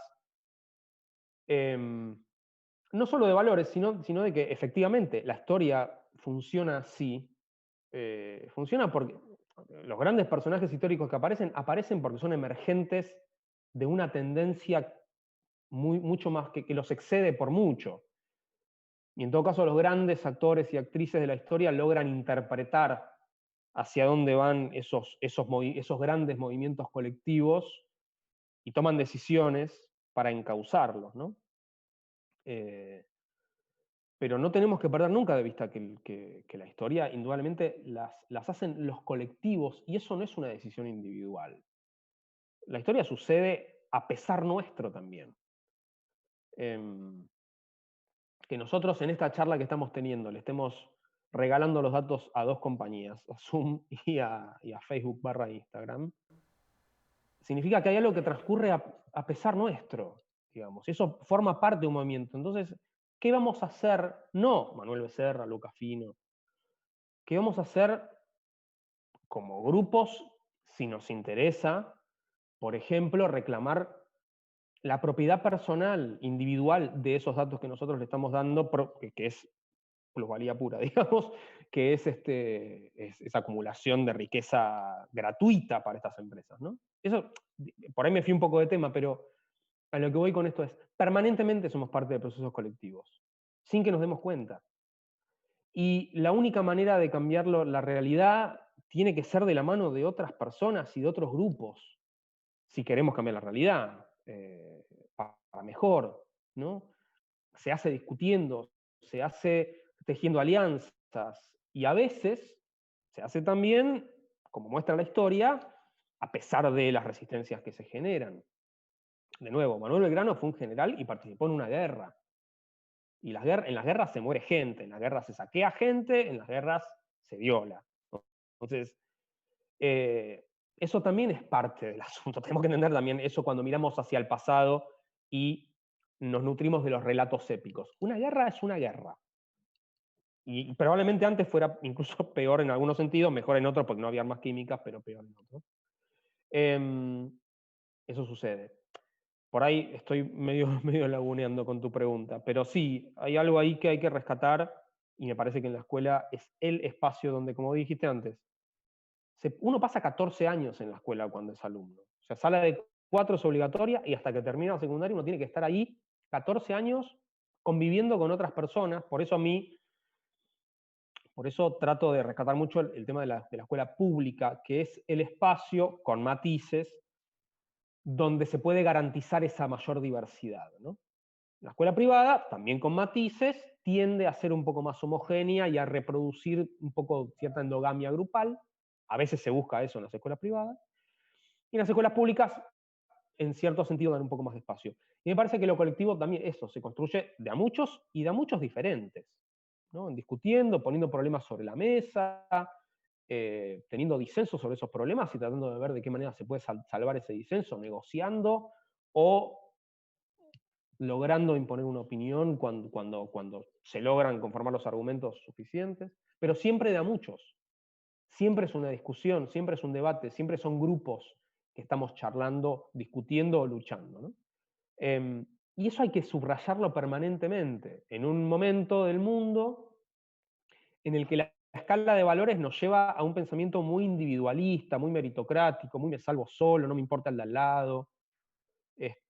No solo de valores, sino de que efectivamente la historia funciona así. Funciona porque los grandes personajes históricos que aparecen porque son emergentes de una tendencia mucho más que los excede por mucho. Y en todo caso, los grandes actores y actrices de la historia logran interpretar hacia dónde van esos grandes movimientos colectivos y toman decisiones para encauzarlos, ¿no? Pero no tenemos que perder nunca de vista que la historia, indudablemente, las hacen los colectivos, y eso no es una decisión individual. La historia sucede a pesar nuestro también. Que nosotros en esta charla que estamos teniendo le estemos regalando los datos a dos compañías, a Zoom y a Facebook / Instagram, significa que hay algo que transcurre a pesar nuestro, digamos. Eso forma parte de un movimiento. Entonces, ¿qué vamos a hacer? No Manuel Becerra, Luca Fino. ¿Qué vamos a hacer como grupos si nos interesa, por ejemplo, reclamar la propiedad personal, individual, de esos datos que nosotros le estamos dando, que es plusvalía pura, digamos, que es esa acumulación de riqueza gratuita para estas empresas, ¿no? Eso, por ahí me fui un poco de tema, pero a lo que voy con esto es, permanentemente somos parte de procesos colectivos, sin que nos demos cuenta. Y la única manera de cambiarlo, la realidad, tiene que ser de la mano de otras personas y de otros grupos, si queremos cambiar la realidad, para mejor, ¿no? Se hace discutiendo, se hace tejiendo alianzas, y a veces se hace también, como muestra la historia, a pesar de las resistencias que se generan. De nuevo, Manuel Belgrano fue un general y participó en una guerra. Y en las guerras se muere gente, en las guerras se saquea gente, en las guerras se viola. Entonces, eso también es parte del asunto. Tenemos que entender también eso cuando miramos hacia el pasado y nos nutrimos de los relatos épicos. Una guerra es una guerra. Y probablemente antes fuera incluso peor en algunos sentidos, mejor en otros porque no había armas químicas, pero peor en otros. Eso sucede. Por ahí estoy medio laguneando con tu pregunta, pero sí, hay algo ahí que hay que rescatar, y me parece que en la escuela es el espacio donde, como dijiste antes, uno pasa 14 años en la escuela cuando es alumno. O sea, sala de 4 es obligatoria y hasta que termina la secundaria uno tiene que estar ahí 14 años conviviendo con otras personas. Por eso trato de rescatar mucho el tema de la escuela pública, que es el espacio, con matices, donde se puede garantizar esa mayor diversidad, ¿no? La escuela privada, también con matices, tiende a ser un poco más homogénea y a reproducir un poco cierta endogamia grupal. A veces se busca eso en las escuelas privadas. Y en las escuelas públicas en cierto sentido dan un poco más de espacio. Y me parece que lo colectivo también, eso, se construye de a muchos y de a muchos diferentes, ¿no? Discutiendo, poniendo problemas sobre la mesa, teniendo disensos sobre esos problemas y tratando de ver de qué manera se puede salvar ese disenso, negociando o logrando imponer una opinión cuando se logran conformar los argumentos suficientes, pero siempre de a muchos. Siempre es una discusión, siempre es un debate, siempre son grupos que estamos charlando, discutiendo o luchando, ¿no? Y eso hay que subrayarlo permanentemente, en un momento del mundo en el que la escala de valores nos lleva a un pensamiento muy individualista, muy meritocrático, muy me salvo solo, no me importa el de al lado.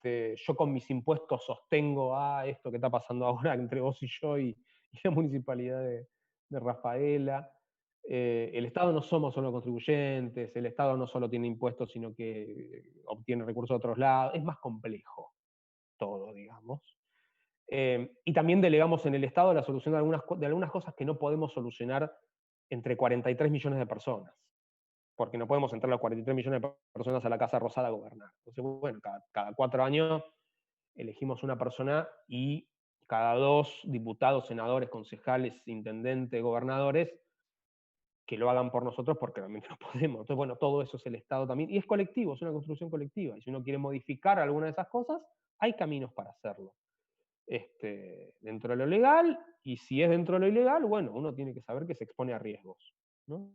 Yo con mis impuestos sostengo esto que está pasando ahora entre vos y yo y la municipalidad de Rafaela. El Estado no somos solo contribuyentes, el Estado no solo tiene impuestos, sino que obtiene recursos de otros lados. Es más complejo todo, digamos. Y también delegamos en el Estado la solución de algunas cosas que no podemos solucionar entre 43 millones de personas, porque no podemos entrar los 43 millones de personas a la Casa Rosada a gobernar. Entonces, bueno, cada 4 años elegimos una persona y cada 2 diputados, senadores, concejales, intendentes, gobernadores, que lo hagan por nosotros porque realmente no podemos. Entonces, bueno, todo eso es el Estado también. Y es colectivo, es una construcción colectiva. Y si uno quiere modificar alguna de esas cosas, hay caminos para hacerlo. Dentro de lo legal, y si es dentro de lo ilegal, bueno, uno tiene que saber que se expone a riesgos, ¿no?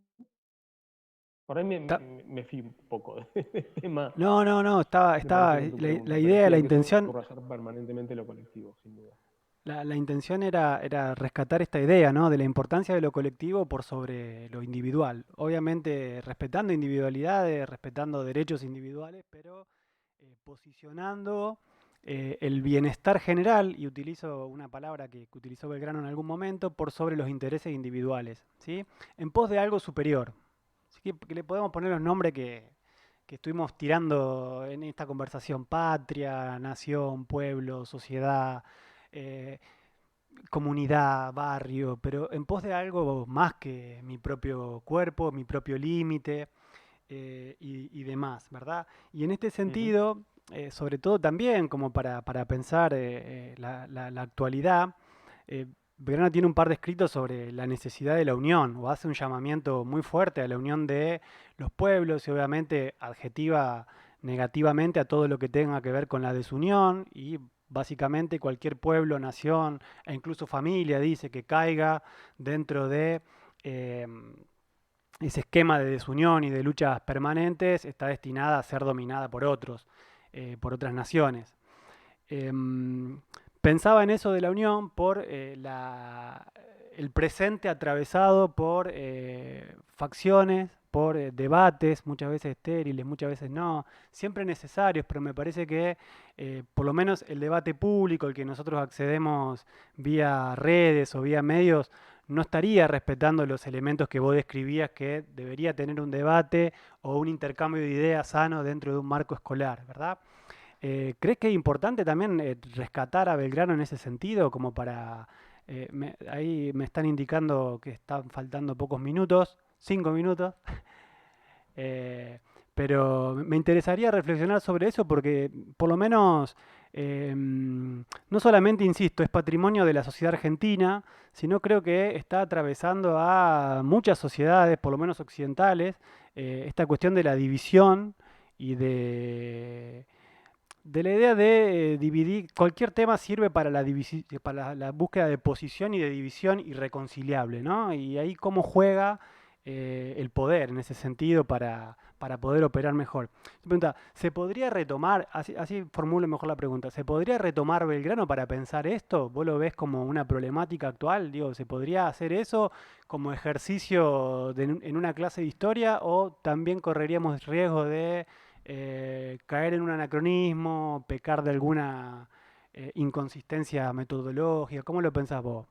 Por ahí me fui un poco del tema. No, no, no, Me parece con tu la pregunta, pero idea, sí la hay que intención, subrayar permanentemente lo colectivo, sin duda. la intención era rescatar esta idea, ¿no? De la importancia de lo colectivo por sobre lo individual. Obviamente respetando individualidades, respetando derechos individuales, pero posicionando el bienestar general, y utilizo una palabra que utilizó Belgrano en algún momento, por sobre los intereses individuales, ¿sí? En pos de algo superior. Así que le podemos poner los nombres que estuvimos tirando en esta conversación: patria, nación, pueblo, sociedad, eh, comunidad, barrio, pero en pos de algo más que mi propio cuerpo, mi propio límite y demás, ¿verdad? Y en este Ujú. sentido, sobre todo también como para pensar la actualidad, eh, Belgrano tiene un par de escritos sobre la necesidad de la unión, o hace un llamamiento muy fuerte a la unión de los pueblos y obviamente adjetiva negativamente a todo lo que tenga que ver con la desunión y básicamente cualquier pueblo, nación e incluso familia dice que caiga dentro de eh, ese esquema de desunión y de luchas permanentes está destinada a ser dominada por otras naciones. Pensaba en eso de la unión por el presente atravesado por facciones, por debates, muchas veces estériles, muchas veces no, siempre necesarios, pero me parece que por lo menos el debate público, el que nosotros accedemos vía redes o vía medios, no estaría respetando los elementos que vos describías que debería tener un debate o un intercambio de ideas sano dentro de un marco escolar, ¿verdad? ¿Crees que es importante también rescatar a Belgrano en ese sentido? Como para. Ahí me están indicando que están faltando pocos minutos, 5 minutos. Eh, pero me interesaría reflexionar sobre eso porque, por lo menos, no solamente, insisto, es patrimonio de la sociedad argentina, sino creo que está atravesando a muchas sociedades, por lo menos occidentales, esta cuestión de la división y de la idea de dividir, cualquier tema sirve para para la búsqueda de posición y de división irreconciliable, ¿no? Y ahí cómo juega el poder en ese sentido para poder operar mejor. Me pregunta, ¿se podría retomar, así formulo mejor la pregunta, ¿se podría retomar Belgrano para pensar esto? ¿Vos lo ves como una problemática actual? Digo, ¿se podría hacer eso como ejercicio en una clase de historia o también correríamos riesgo de caer en un anacronismo, pecar de alguna inconsistencia metodológica? ¿Cómo lo pensás vos?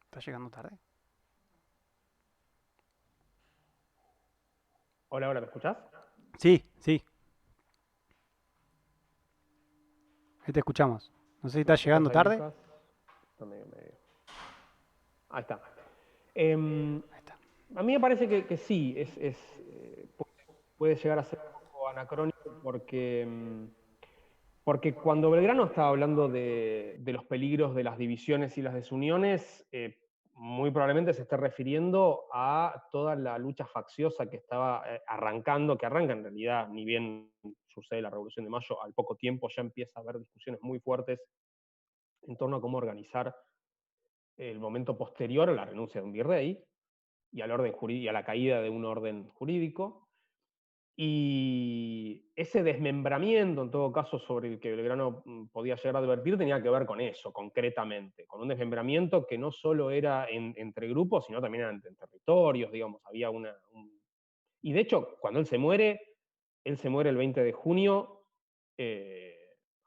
¿Estás llegando tarde? Hola, hola, ¿me escuchás? Sí, sí, ahí te escuchamos. No sé si ¿Me estás escuchás llegando ahí, tarde. Lucas? Está medio. Ahí está. A mí me parece que sí, puede llegar a ser un poco anacrónico porque cuando Belgrano estaba hablando de los peligros de las divisiones y las desuniones, muy probablemente se esté refiriendo a toda la lucha facciosa que estaba arrancando, que arranca en realidad, ni bien sucede la Revolución de Mayo, al poco tiempo ya empieza a haber discusiones muy fuertes en torno a cómo organizar el momento posterior a la renuncia de un virrey y al orden jurídico, y a la caída de un orden jurídico. Y ese desmembramiento, en todo caso, sobre el que Belgrano podía llegar a advertir, tenía que ver con eso, concretamente, con un desmembramiento que no solo era entre grupos, sino también en territorios, digamos, había Y de hecho, cuando él se muere el 20 de junio,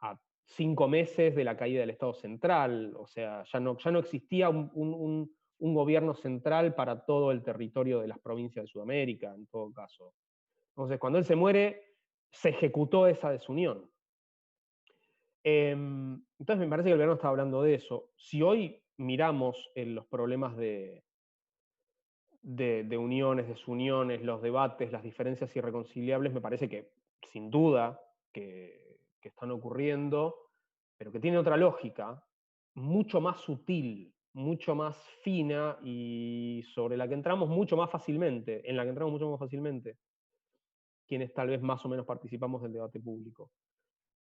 a 5 meses de la caída del Estado central, o sea, ya no existía un gobierno central para todo el territorio de las provincias de Sudamérica, en todo caso. Entonces, cuando él se muere, se ejecutó esa desunión. Entonces, me parece que el Belgrano estaba hablando de eso. Si hoy miramos los problemas de uniones, desuniones, los debates, las diferencias irreconciliables, me parece que, sin duda, que están ocurriendo, pero que tiene otra lógica, mucho más sutil, mucho más fina y sobre la que entramos mucho más fácilmente, en la que entramos mucho más fácilmente, quienes tal vez más o menos participamos del debate público.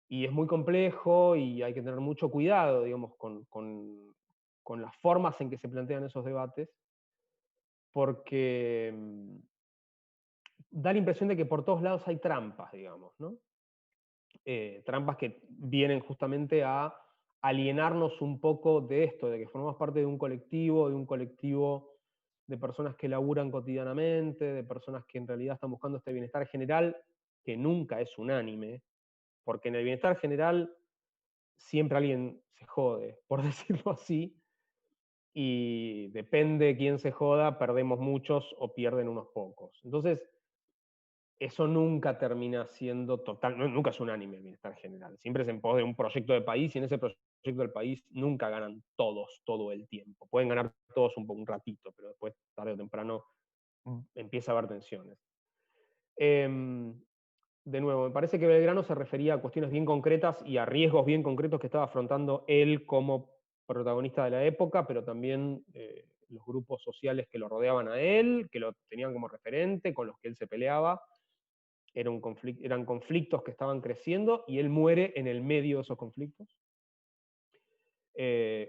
Y es muy complejo y hay que tener mucho cuidado, digamos, con las formas en que se plantean esos debates, porque da la impresión de que por todos lados hay trampas, digamos, ¿no? Trampas que vienen justamente a alienarnos un poco de esto, de que formamos parte de un colectivo de personas que laburan cotidianamente, de personas que en realidad están buscando este bienestar general, que nunca es unánime, porque en el bienestar general siempre alguien se jode, por decirlo así, y depende de quién se joda, perdemos muchos o pierden unos pocos. Entonces, eso nunca termina siendo total, nunca es unánime el bienestar general. Siempre es en pos de un proyecto de país y en ese proyecto del país nunca ganan todos todo el tiempo. Pueden ganar todos un ratito, pero después, tarde o temprano, empieza a haber tensiones. De nuevo, me parece que Belgrano se refería a cuestiones bien concretas y a riesgos bien concretos que estaba afrontando él como protagonista de la época, pero también los grupos sociales que lo rodeaban a él, que lo tenían como referente, con los que él se peleaba. Eran conflictos que estaban creciendo y él muere en el medio de esos conflictos,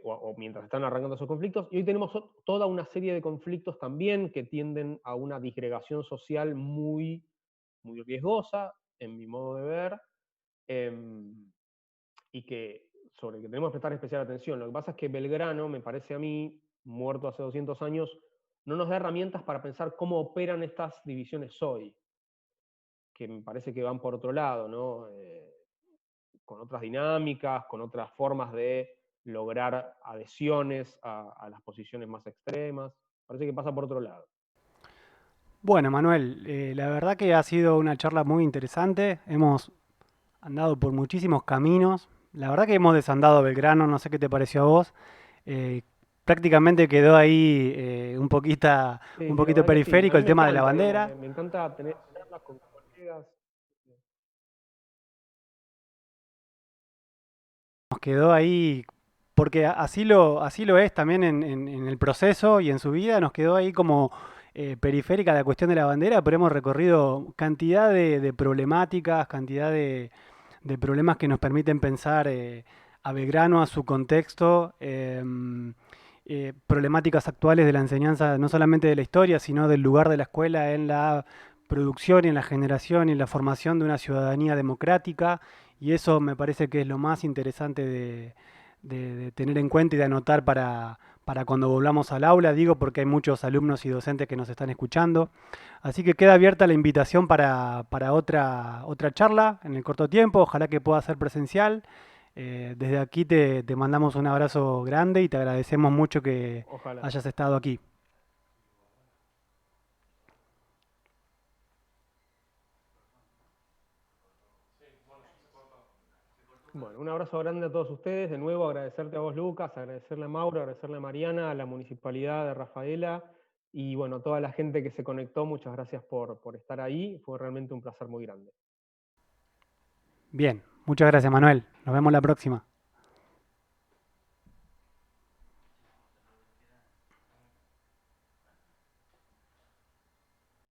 o mientras están arrancando esos conflictos. Y hoy tenemos toda una serie de conflictos también que tienden a una disgregación social muy, muy riesgosa, en mi modo de ver, y sobre el que tenemos que prestar especial atención. Lo que pasa es que Belgrano, me parece a mí, muerto hace 200 años, no nos da herramientas para pensar cómo operan estas divisiones hoy, que me parece que van por otro lado, ¿no? Con otras dinámicas, con otras formas de lograr adhesiones a las posiciones más extremas. Parece que pasa por otro lado. Bueno, Manuel, la verdad que ha sido una charla muy interesante. Hemos andado por muchísimos caminos. La verdad que hemos desandado Belgrano, no sé qué te pareció a vos. Eh, Prácticamente quedó ahí Sí, un sí, la poquito verdad que sí. A periférico mí el me tema de la encanta, digamos, bandera. me encanta tener charlas con colegas. Nos quedó ahí, porque así lo es también en el proceso y en su vida, nos quedó ahí como periférica la cuestión de la bandera, pero hemos recorrido cantidad de problemáticas, cantidad de problemas que nos permiten pensar a Belgrano, a su contexto, problemáticas actuales de la enseñanza, no solamente de la historia, sino del lugar de la escuela en la producción y en la generación y en la formación de una ciudadanía democrática, y eso me parece que es lo más interesante de tener en cuenta y de anotar para cuando volvamos al aula, digo porque hay muchos alumnos y docentes que nos están escuchando. Así que queda abierta la invitación para otra charla en el corto tiempo, ojalá que pueda ser presencial. Desde aquí te mandamos un abrazo grande y te agradecemos mucho que Ojalá. hayas estado aquí. Bueno, un abrazo grande a todos ustedes. De nuevo, agradecerte a vos, Lucas, agradecerle a Mauro, agradecerle a Mariana, a la Municipalidad de Rafaela y bueno, a toda la gente que se conectó. Muchas gracias por estar ahí. Fue realmente un placer muy grande. Bien, muchas gracias, Manuel. Nos vemos la próxima.